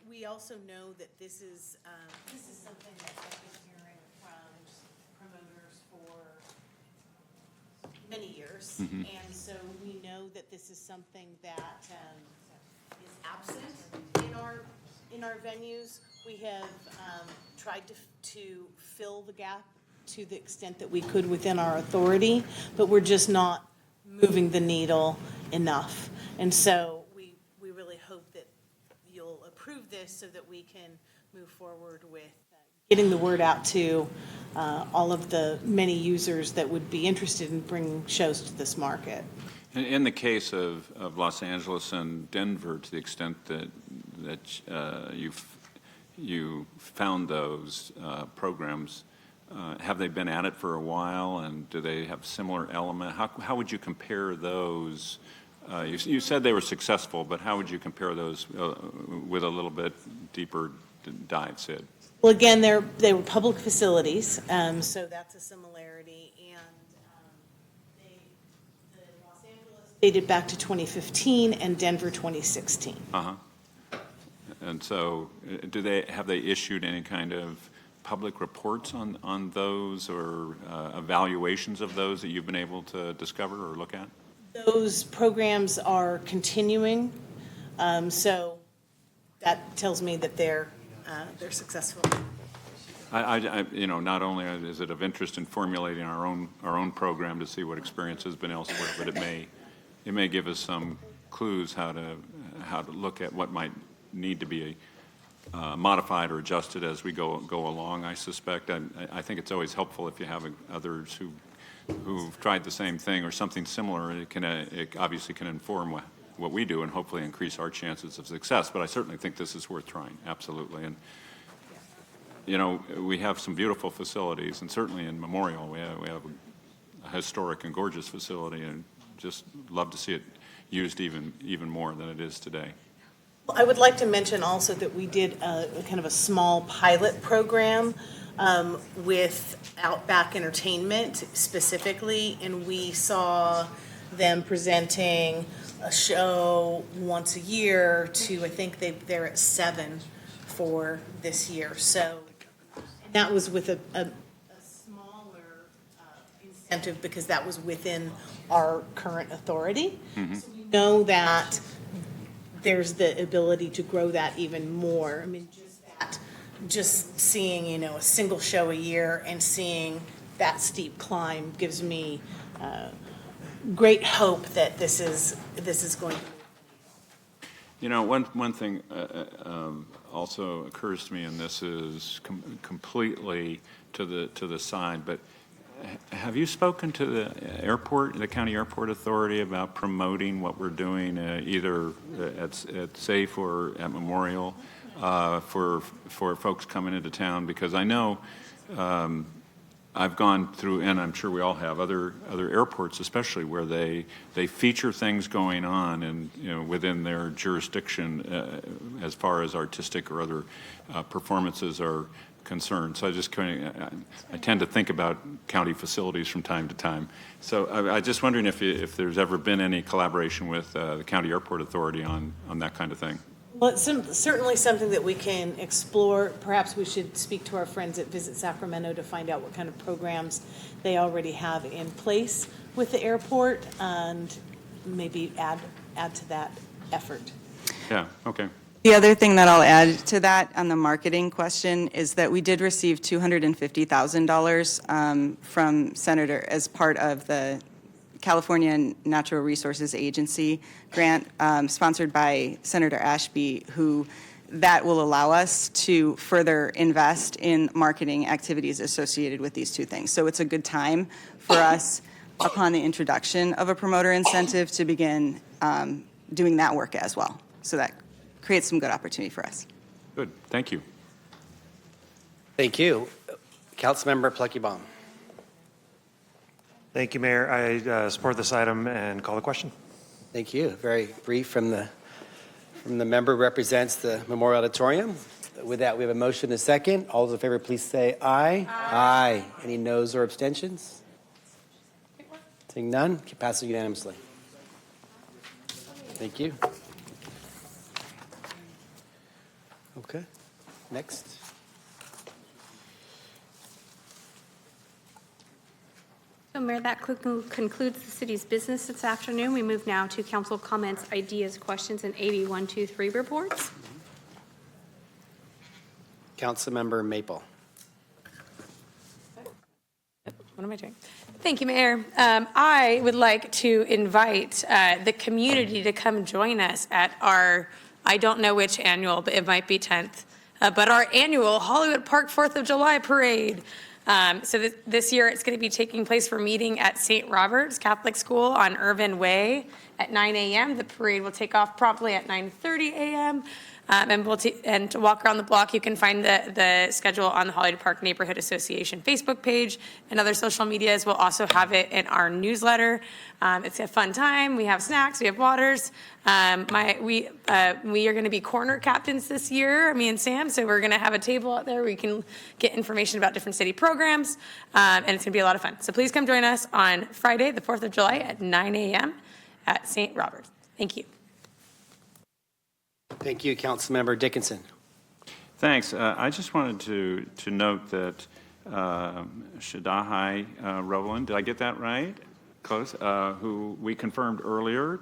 We also know that this is something that I've been hearing from promoters for many years, and so we know that this is something that is absent in our venues. We have tried to fill the gap to the extent that we could within our authority, but we're just not moving the needle enough. And so we really hope that you'll approve this so that we can move forward with getting the word out to all of the many users that would be interested in bringing shows to this market. In the case of Los Angeles and Denver, to the extent that you found those programs, have they been at it for a while, and do they have similar element? How would you compare those? You said they were successful, but how would you compare those with a little bit deeper dive, Sid? Well, again, they were public facilities, so that's a similarity. And the Los Angeles dated back to 2015 and Denver 2016. And so, have they issued any kind of public reports on those, or evaluations of those that you've been able to discover or look at? Those programs are continuing, so that tells me that they're successful. Not only is it of interest in formulating our own program to see what experience has been elsewhere, but it may give us some clues how to look at what might need to be modified or adjusted as we go along. I suspect. I think it's always helpful if you have others who've tried the same thing or something similar. It obviously can inform what we do and hopefully increase our chances of success. But I certainly think this is worth trying. Absolutely. And we have some beautiful facilities, and certainly in Memorial we have a historic and gorgeous facility, and just love to see it used even more than it is today. I would like to mention also that we did a kind of a small pilot program with Outback Entertainment specifically, and we saw them presenting a show once a year to, I think they're at 7 for this year. So that was with a smaller incentive because that was within our current authority. So we know that there's the ability to grow that even more. I mean, just seeing, a single show a year and seeing that steep climb gives me great hope that this is going to. One thing also occurs to me, and this is completely to the side, but have you spoken to the county airport authority about promoting what we're doing either at SAFE or at Memorial for folks coming into town? Because I know I've gone through, and I'm sure we all have, other airports especially, where they feature things going on and within their jurisdiction as far as artistic or other performances are concerned. So I tend to think about county facilities from time to time. So I'm just wondering if there's ever been any collaboration with the county airport authority on that kind of thing. Well, it's certainly something that we can explore. Perhaps we should speak to our friends at Visit Sacramento to find out what kind of programs they already have in place with the airport and maybe add to that effort. Yeah, okay. The other thing that I'll add to that on the marketing question is that we did receive $250,000 from Senator as part of the California Natural Resources Agency grant sponsored by Senator Ashby, that will allow us to further invest in marketing activities associated with these two things. So it's a good time for us, upon the introduction of a promoter incentive, to begin doing that work as well. So that creates some good opportunity for us. Good, thank you. Thank you. Councilmember Pluckybaum. Thank you, Mayor. I support this item and call the question. Thank you. Very brief from the member who represents the Memorial Auditorium. With that, we have a motion and a second. All those in favor, please say aye. Aye. Any noes or abstentions? Seeing none, passes unanimously. Thank you. Okay, next. So, Mayor, that concludes the city's business this afternoon. We move now to council comments, ideas, questions, and AB 123 reports. Councilmember Maple. What am I doing? Thank you, Mayor. I would like to invite the community to come join us at our, I don't know which annual, but it might be 10th, but our annual Hollywood Park 4th of July parade. So this year it's going to be taking place for meeting at St. Robert's Catholic School on Irvin Way at 9 a.m. The parade will take off promptly at 9:30 a.m. And to walk around the block, you can find the schedule on the Hollywood Park Neighborhood Association Facebook page and other social medias. We'll also have it in our newsletter. It's a fun time. We have snacks, we have waters. We are going to be corner captains this year, me and Sam. So we're going to have a table out there where we can get information about different city programs, and it's going to be a lot of fun. So please come join us on Friday, the 4th of July at 9 a.m. at St. Robert's. Thank you. Thank you, Councilmember Dickinson. Thanks. I just wanted to note that Shadahai Rowland, did I get that right? Close. Who we confirmed earlier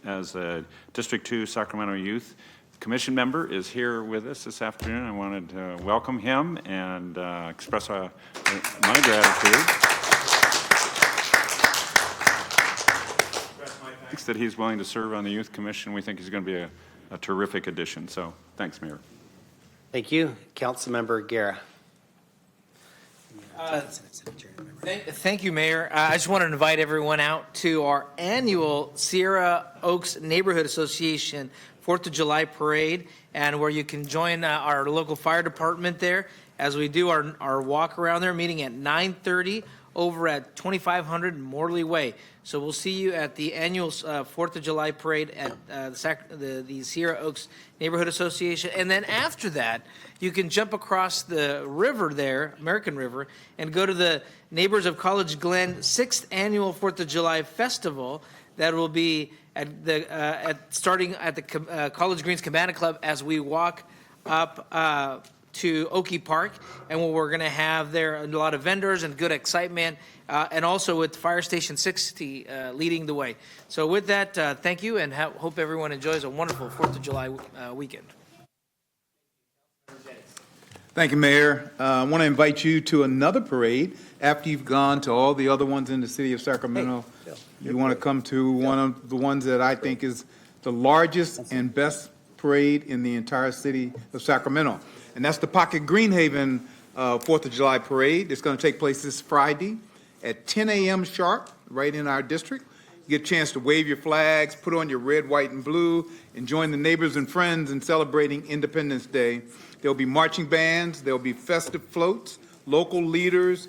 as a District 2 Sacramento Youth Commission member, is here with us this afternoon. I wanted to welcome him and express my gratitude. Thanks that he's willing to serve on the Youth Commission. We think he's going to be a terrific addition. So thanks, Mayor. Thank you. Councilmember Guerra. Thank you, Mayor. I just want to invite everyone out to our annual Sierra Oaks Neighborhood Association 4th of July parade, and where you can join our local fire department there as we do our walk around there, meeting at 9:30 over at 2500 Morley Way. So we'll see you at the annual 4th of July parade at the Sierra Oaks Neighborhood Association. And then after that, you can jump across the river there, American River, and go to the Neighbors of College Glen 6th Annual 4th of July Festival that will be starting at the College Greens Cabana Club as we walk up to Oakey Park, and we're going to have there a lot of vendors and good excitement, and also with Fire Station 60 leading the way. So with that, thank you, and hope everyone enjoys a wonderful 4th of July weekend. Thank you, Mayor. I want to invite you to another parade after you've gone to all the other ones in the city of Sacramento. You want to come to one of the ones that I think is the largest and best parade in the entire city of Sacramento. And that's the Pocket Greenhaven 4th of July parade. It's going to take place this Friday at 10 a.m. sharp, right in our district. You get a chance to wave your flags, put on your red, white, and blue, and join the neighbors and friends in celebrating Independence Day. There'll be marching bands, there'll be festive floats, local leaders,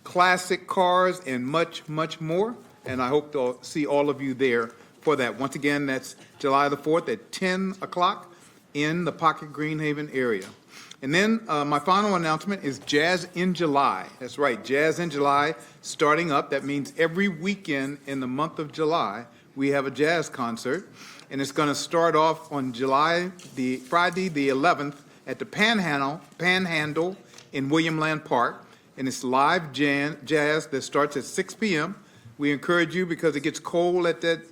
classic cars, and much, much more. And I hope to see all of you there for that. Once again, that's July the 4th at 10 o'clock in the Pocket Greenhaven area. And then my final announcement is Jazz in July. That's right, Jazz in July starting up. That means every weekend in the month of July, we have a jazz concert. And it's going to start off on Friday the 11th at the Panhandle in William Land Park. And it's live jazz that starts at 6 p.m. We encourage you, because it gets cold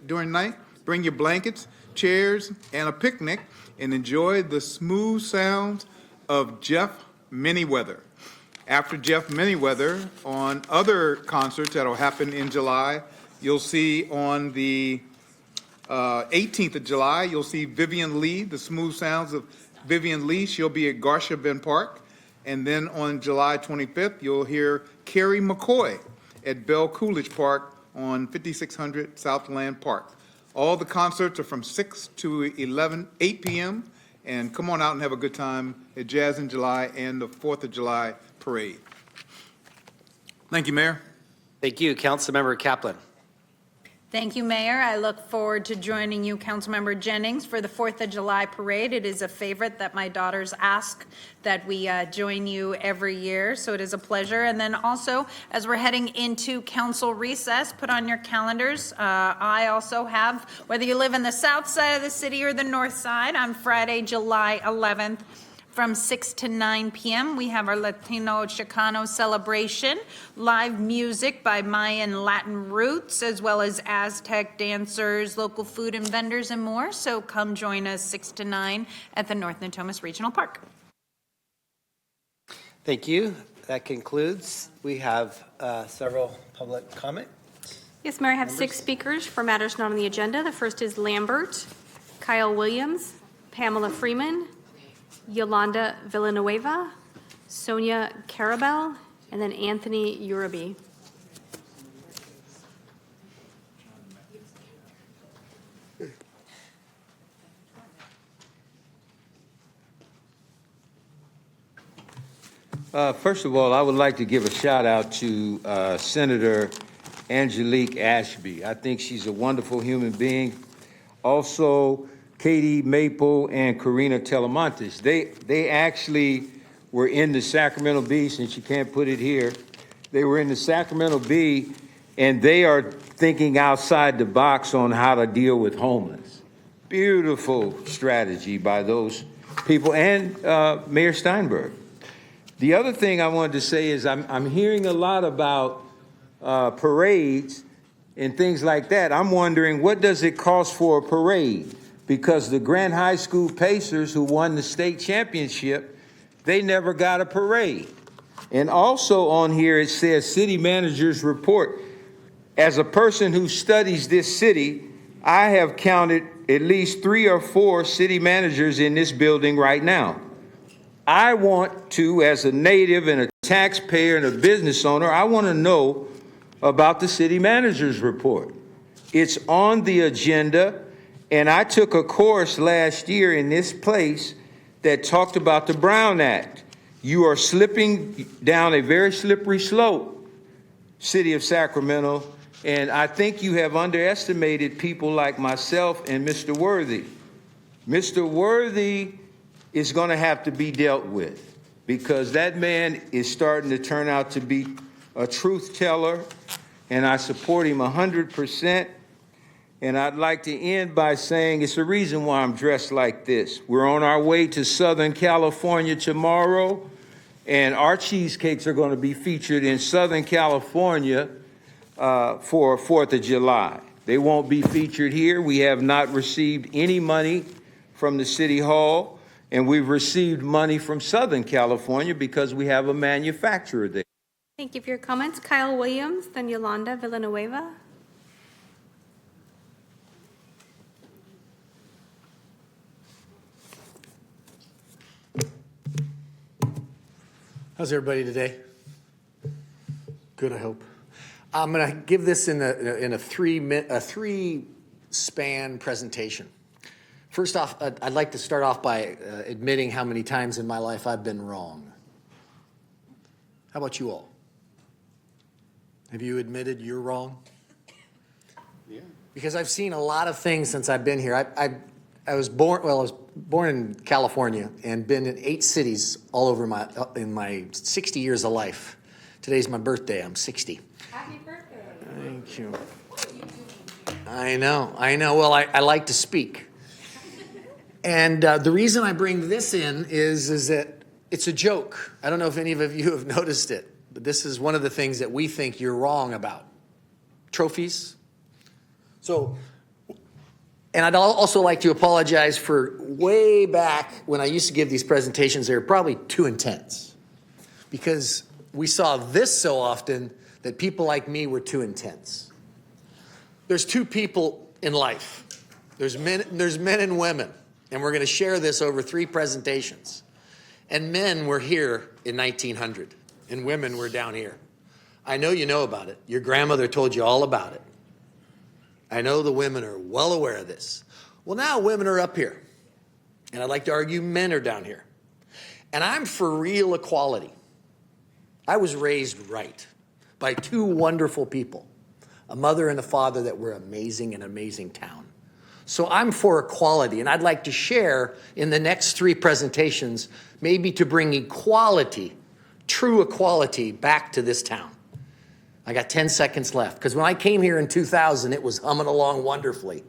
during night, bring your blankets, chairs, and a picnic, and enjoy the smooth sounds of Jeff Manyweather. After Jeff Manyweather, on other concerts that will happen in July, You'll see on the 18th of July, you'll see Vivian Lee, the smooth sounds of Vivian Lee. She'll be at Garsha Park. And then on July 25th, you'll hear Carrie McCoy at Bell Coolidge Park on 5600 Southland Park. All the concerts are from 6 to 8 p.m. And come on out and have a good time at Jazz in July and the 4th of July parade. Thank you, Mayor. Thank you. Councilmember Kaplan. Thank you, Mayor. I look forward to joining you, Councilmember Jennings, for the 4th of July parade. It is a favorite that my daughters ask that we join you every year, so it is a pleasure. And then also, as we're heading into council recess, put on your calendars. I also have, whether you live in the south side of the city or the north side, on Friday, July 11th, from 6 to 9 p.m. We have our Latino Chicano celebration, live music by Mayan Latin roots, as well as Aztec dancers, local food and vendors, and more. So come join us 6 to 9 at the North Natomas Regional Park. Thank you. That concludes. We have several public comment. Yes, Mayor, I have 6 speakers for matters not on the agenda. The first is Lambert, Kyle Williams, Pamela Freeman, Yolanda Villanueva, Sonia Carabel, and then Anthony Uraby. First of all, I would like to give a shout out to Senator Angelique Ashby. I think she's a wonderful human being. Also, Katie Maple and Karina Telemontes. They actually were in the Sacramento Bee, since you can't put it here. They were in the Sacramento Bee, and they are thinking outside the box on how to deal with homeless. Beautiful strategy by those people, and Mayor Steinberg. The other thing I wanted to say is I'm hearing a lot about parades and things like that. I'm wondering, what does it cost for a parade? Because the Grant High School Pacers, who won the state championship, they never got a parade. And also on here, it says city manager's report. As a person who studies this city, I have counted at least 3 or 4 city managers in this building right now. I want to, as a native and a taxpayer and a business owner, I want to know about the city manager's report. It's on the agenda. And I took a course last year in this place that talked about the Brown Act. You are slipping down a very slippery slope, City of Sacramento, and I think you have underestimated people like myself and Mr. Worthy. Mr. Worthy is going to have to be dealt with, because that man is starting to turn out to be a truth teller, and I support him 100%. And I'd like to end by saying it's the reason why I'm dressed like this. We're on our way to Southern California tomorrow, and our cheesecakes are going to be featured in Southern California for 4th of July. They won't be featured here. We have not received any money from the City Hall, and we've received money from Southern California because we have a manufacturer there. Thank you for your comments. Kyle Williams, then Yolanda Villanueva. How's everybody today? Good, I hope. I'm going to give this in a three-span presentation. First off, I'd like to start off by admitting how many times in my life I've been wrong. How about you all? Have you admitted you're wrong? Yeah. Because I've seen a lot of things since I've been here. I was born in California and been in 8 cities all over in my 60 years of life. Today's my birthday. I'm 60. Happy birthday. Thank you. I know. Well, I like to speak. And the reason I bring this in is that it's a joke. I don't know if any of you have noticed it, but this is one of the things that we think you're wrong about. Trophies. And I'd also like to apologize for way back when I used to give these presentations. They were probably too intense because we saw this so often that people like me were too intense. There's two people in life. There's men and women, and we're going to share this over 3 presentations. And men were here in 1900, and women were down here. I know you know about it. Your grandmother told you all about it. I know the women are well aware of this. Well, now women are up here, and I'd like to argue men are down here. And I'm for real equality. I was raised right by 2 wonderful people, a mother and a father that were amazing in an amazing town. So I'm for equality, and I'd like to share in the next 3 presentations, maybe to bring equality, true equality, back to this town. I got 10 seconds left, because when I came here in 2000, it was humming along wonderfully,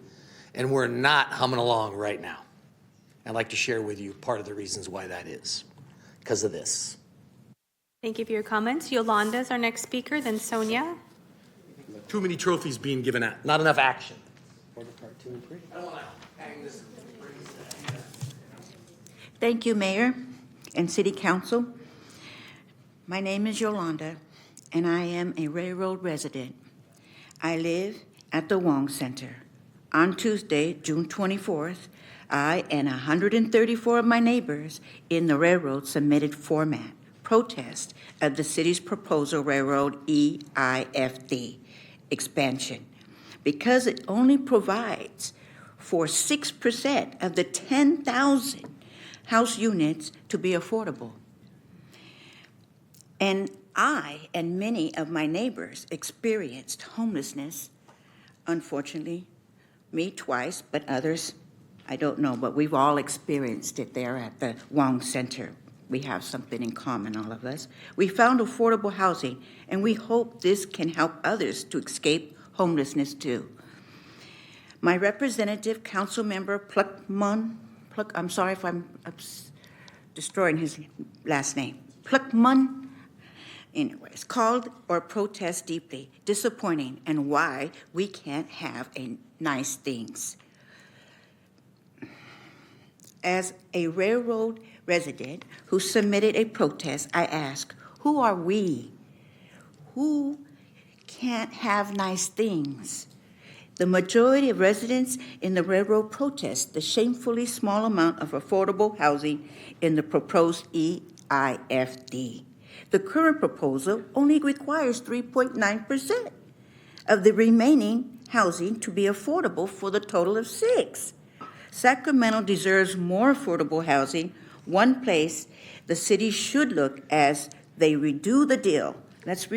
and we're not humming along right now. I'd like to share with you part of the reasons why that is, because of this. Thank you for your comments. Yolanda is our next speaker, then Sonia. Too many trophies being given out, not enough action. Thank you, Mayor and City Council. My name is Yolanda, and I am a railroad resident. I live at the Wong Center. On Tuesday, June 24th, I and 134 of my neighbors in the railroad submitted format protest of the city's proposal railroad EIFD expansion because it only provides for 6% of the 10,000 house units to be affordable. And I and many of my neighbors experienced homelessness, unfortunately, me twice, but others, I don't know, but we've all experienced it there at the Wong Center. We have something in common, all of us. We found affordable housing, and we hope this can help others to escape homelessness too. My representative, council member I'm sorry if I'm destroying his last name, Pluckman, anyways, called or protest deeply, disappointing, and why we can't have nice things. As a railroad resident who submitted a protest, I ask, who are we? Who can't have nice things? The majority of residents in the railroad protest the shamefully small amount of affordable housing in the proposed EIFD. The current proposal only requires 3.9% of the remaining housing to be affordable for the total of 6%. Sacramento deserves more affordable housing. One place the city should look as they redo the deal. Let's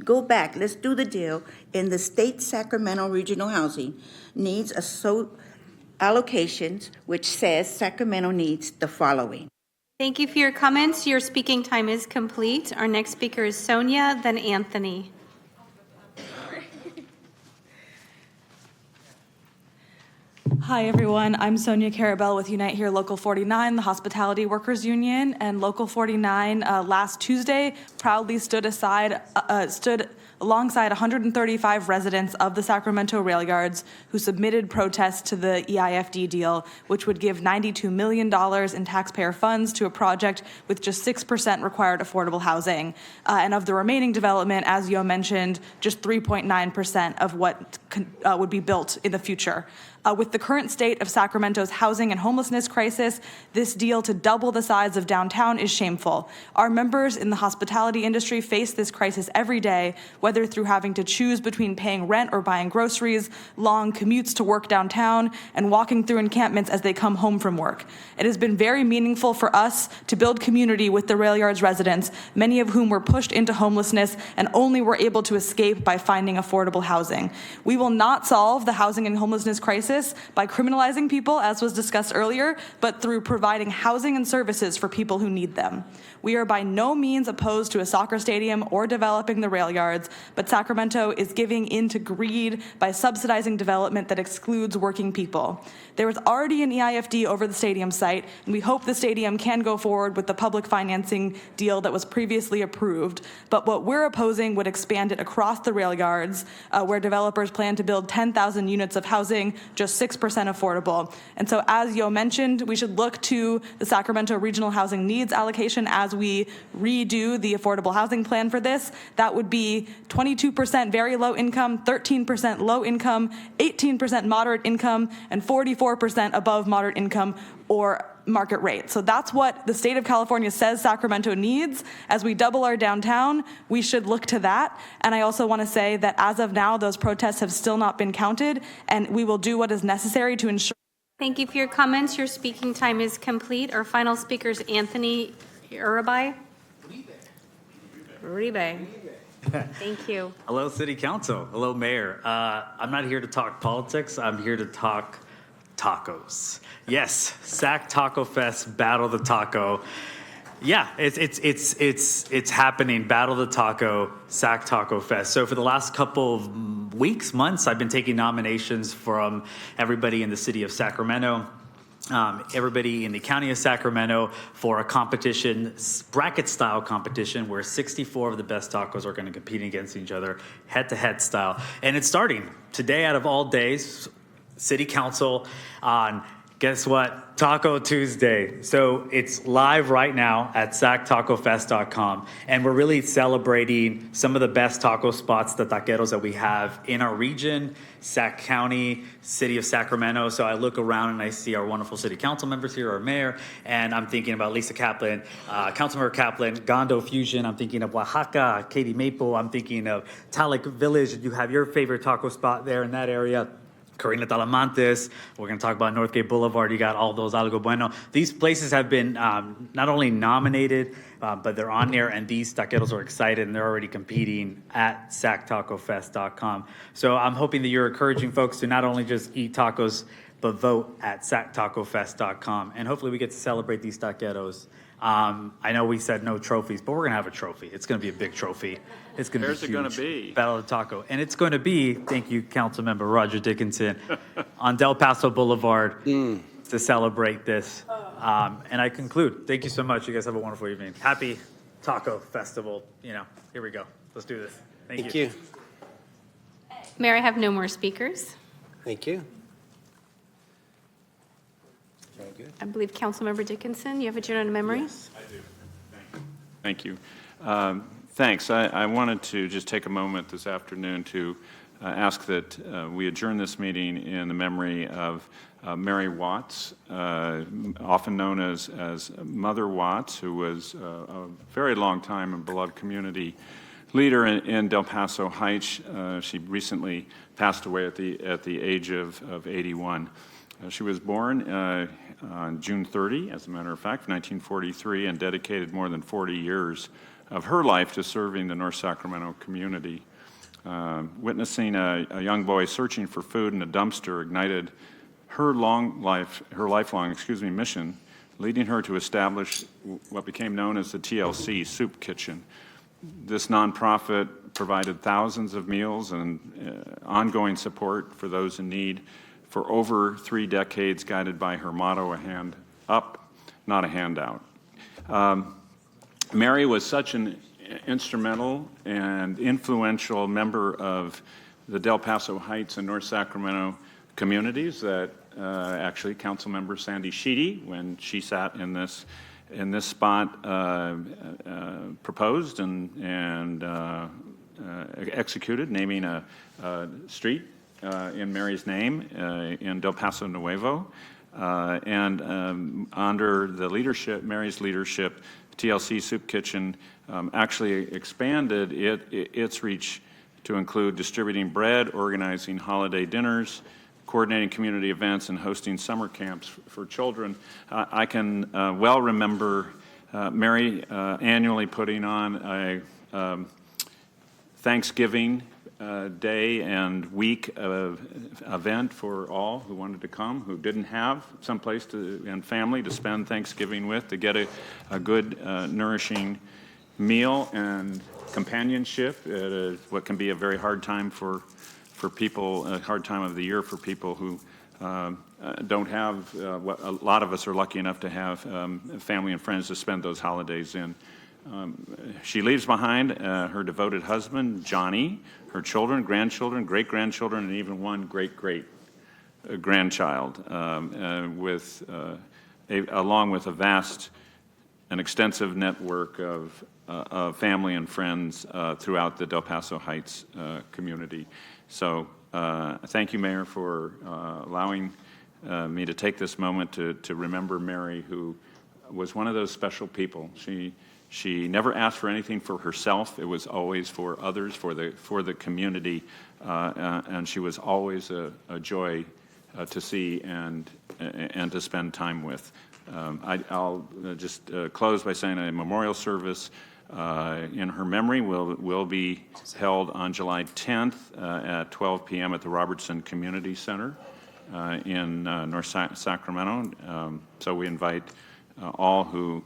go back. Let's do the deal. In the state Sacramento Regional Housing needs allocations, which says Sacramento needs the following. Thank you for your comments. Your speaking time is complete. Our next speaker is Sonia, then Anthony. Hi, everyone. I'm Sonia Carabell with Unite Here Local 49, the Hospitality Workers Union. And Local 49 last Tuesday proudly stood alongside 135 residents of the Sacramento rail yards who submitted protests to the EIFD deal, which would give $92 million in taxpayer funds to a project with just 6% required affordable housing. And of the remaining development, as Yo mentioned, just 3.9% of what would be built in the future. With the current state of Sacramento's housing and homelessness crisis, this deal to double the size of downtown is shameful. Our members in the hospitality industry face this crisis every day, whether through having to choose between paying rent or buying groceries, long commutes to work downtown, and walking through encampments as they come home from work. It has been very meaningful for us to build community with the rail yards residents, many of whom were pushed into homelessness and only were able to escape by finding affordable housing. We will not solve the housing and homelessness crisis by criminalizing people, as was discussed earlier, but through providing housing and services for people who need them. We are by no means opposed to a soccer stadium or developing the rail yards, but Sacramento is giving in to greed by subsidizing development that excludes working people. There was already an EIFD over the stadium site, and we hope the stadium can go forward with the public financing deal that was previously approved. But what we're opposing would expand it across the rail yards, where developers plan to build 10,000 units of housing just just 6% affordable. And so as Yo mentioned, we should look to the Sacramento Regional Housing Needs Allocation as we redo the affordable housing plan for this. That would be 22% very low income, 13% low income, 18% moderate income, and 44% above moderate income or market rate. So that's what the state of California says Sacramento needs. As we double our downtown, we should look to that. And I also want to say that as of now, those protests have still not been counted, and we will do what is necessary to ensure. Thank you for your comments. Your speaking time is complete. Our final speaker is Anthony Uribe. Uribe. Thank you. Hello, City Council. Hello, Mayor. I'm not here to talk politics. I'm here to talk tacos. Yes, Sac Taco Fest, Battle the Taco. Yeah, it's happening. Battle the Taco, Sac Taco Fest. So for the last couple of weeks, months, I've been taking nominations from everybody in the city of Sacramento, everybody in the county of Sacramento for a competition, bracket-style competition, where 64 of the best tacos are going to compete against each other, head-to-head style. And it's starting today out of all days, City Council on, guess what, Taco Tuesday. So it's live right now at sactacofest.com. And we're really celebrating some of the best taco spots, the taqueros that we have in our region, Sac County, City of Sacramento. So I look around and I see our wonderful city council members here, our mayor, and I'm thinking about Lisa Kaplan, Councilmember Kaplan, Gondo Fusion. I'm thinking of Oaxaca, Katie Maple. I'm thinking of Talik Village. You have your favorite taco spot there in that area. Corina Talamantes. We're going to talk about Northgate Boulevard. You got all those Algo Bueno. These places have been not only nominated, but they're on there, and these taqueros are excited, and they're already competing at sactacofest.com. So I'm hoping that you're encouraging folks to not only just eat tacos, but vote at sactacofest.com. And hopefully we get to celebrate these taqueros. I know we said no trophies, but we're going to have a trophy. It's going to be a big trophy. It's going to be huge. Where's it going to be? Battle of the Taco. And it's going to be, thank you, Councilmember Roger Dickinson, on Del Paso Boulevard to celebrate this. And I conclude. Thank you so much. You guys have a wonderful evening. Happy Taco Festival. Here we go. Let's do this. Thank you. Mayor, I have no more speakers. Thank you. I believe Councilmember Dickinson, you have a journal of memory? Yes, I do. Thank you. Thanks. I wanted to just take a moment this afternoon to ask that we adjourn this meeting in the memory of Mary Watts, often known as Mother Watts, who was a very long time and beloved community leader in Del Paso Heights. She recently passed away at the age of 81. She was born on June 30, as a matter of fact, 1943, and dedicated more than 40 years of her life to serving the North Sacramento community. Witnessing a young boy searching for food in a dumpster ignited her lifelong mission, leading her to establish what became known as the TLC Soup Kitchen. This nonprofit provided thousands of meals and ongoing support for those in need for over 3 decades, guided by her motto, a hand up, not a handout. Mary was such an instrumental and influential member of the Del Paso Heights and North Sacramento communities that actually Councilmember Sandy Sheedy, when she sat in this spot, proposed and executed, naming a street in Mary's name in Del Paso Nuevo. And under the leadership, Mary's leadership, TLC Soup Kitchen actually expanded its reach to include distributing bread, organizing holiday dinners, coordinating community events, and hosting summer camps for children. I can well remember Mary annually putting on a Thanksgiving day and week event for all who wanted to come, who didn't have someplace and family to spend Thanksgiving with, to get a good, nourishing meal and companionship at what can be a very hard time for people, a hard time of the year for people who don't have what a lot of us are lucky enough to have, family and friends to spend those holidays in. She leaves behind her devoted husband, Johnny, her children, grandchildren, great-grandchildren, and even one great-great grandchild, along with a vast and extensive network of family and friends throughout the Del Paso Heights community. So thank you, Mayor, for allowing me to take this moment to remember Mary, who was one of those special people. She never asked for anything for herself. It was always for others, for the community, and she was always a joy to see and to spend time with. I'll just close by saying a memorial service in her memory will be held on July 10th at 12 p.m. at the Robertson Community Center in North Sacramento. So we invite all who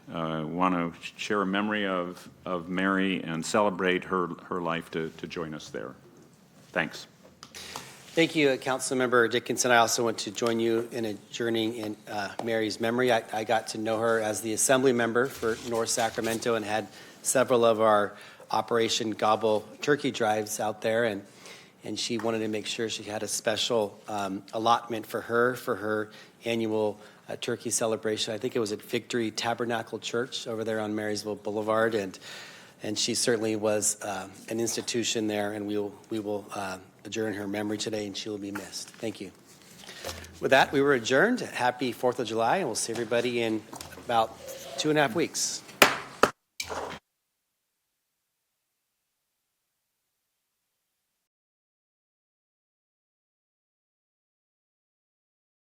want to share a memory of Mary and celebrate her life to join us there. Thanks. Thank you, Councilmember Dickinson. I also want to join you in adjourning in Mary's memory. I got to know her as the assembly member for North Sacramento and had several of our Operation Gobble turkey drives out there, and she wanted to make sure she had a special allotment for her annual turkey celebration. I think it was at Victory Tabernacle Church over there on Marysville Boulevard, and she certainly was an institution there, and we will adjourn her memory today, and she will be missed. Thank you. With that, we were adjourned. Happy 4th of July, and we'll see everybody in about 2.5 weeks.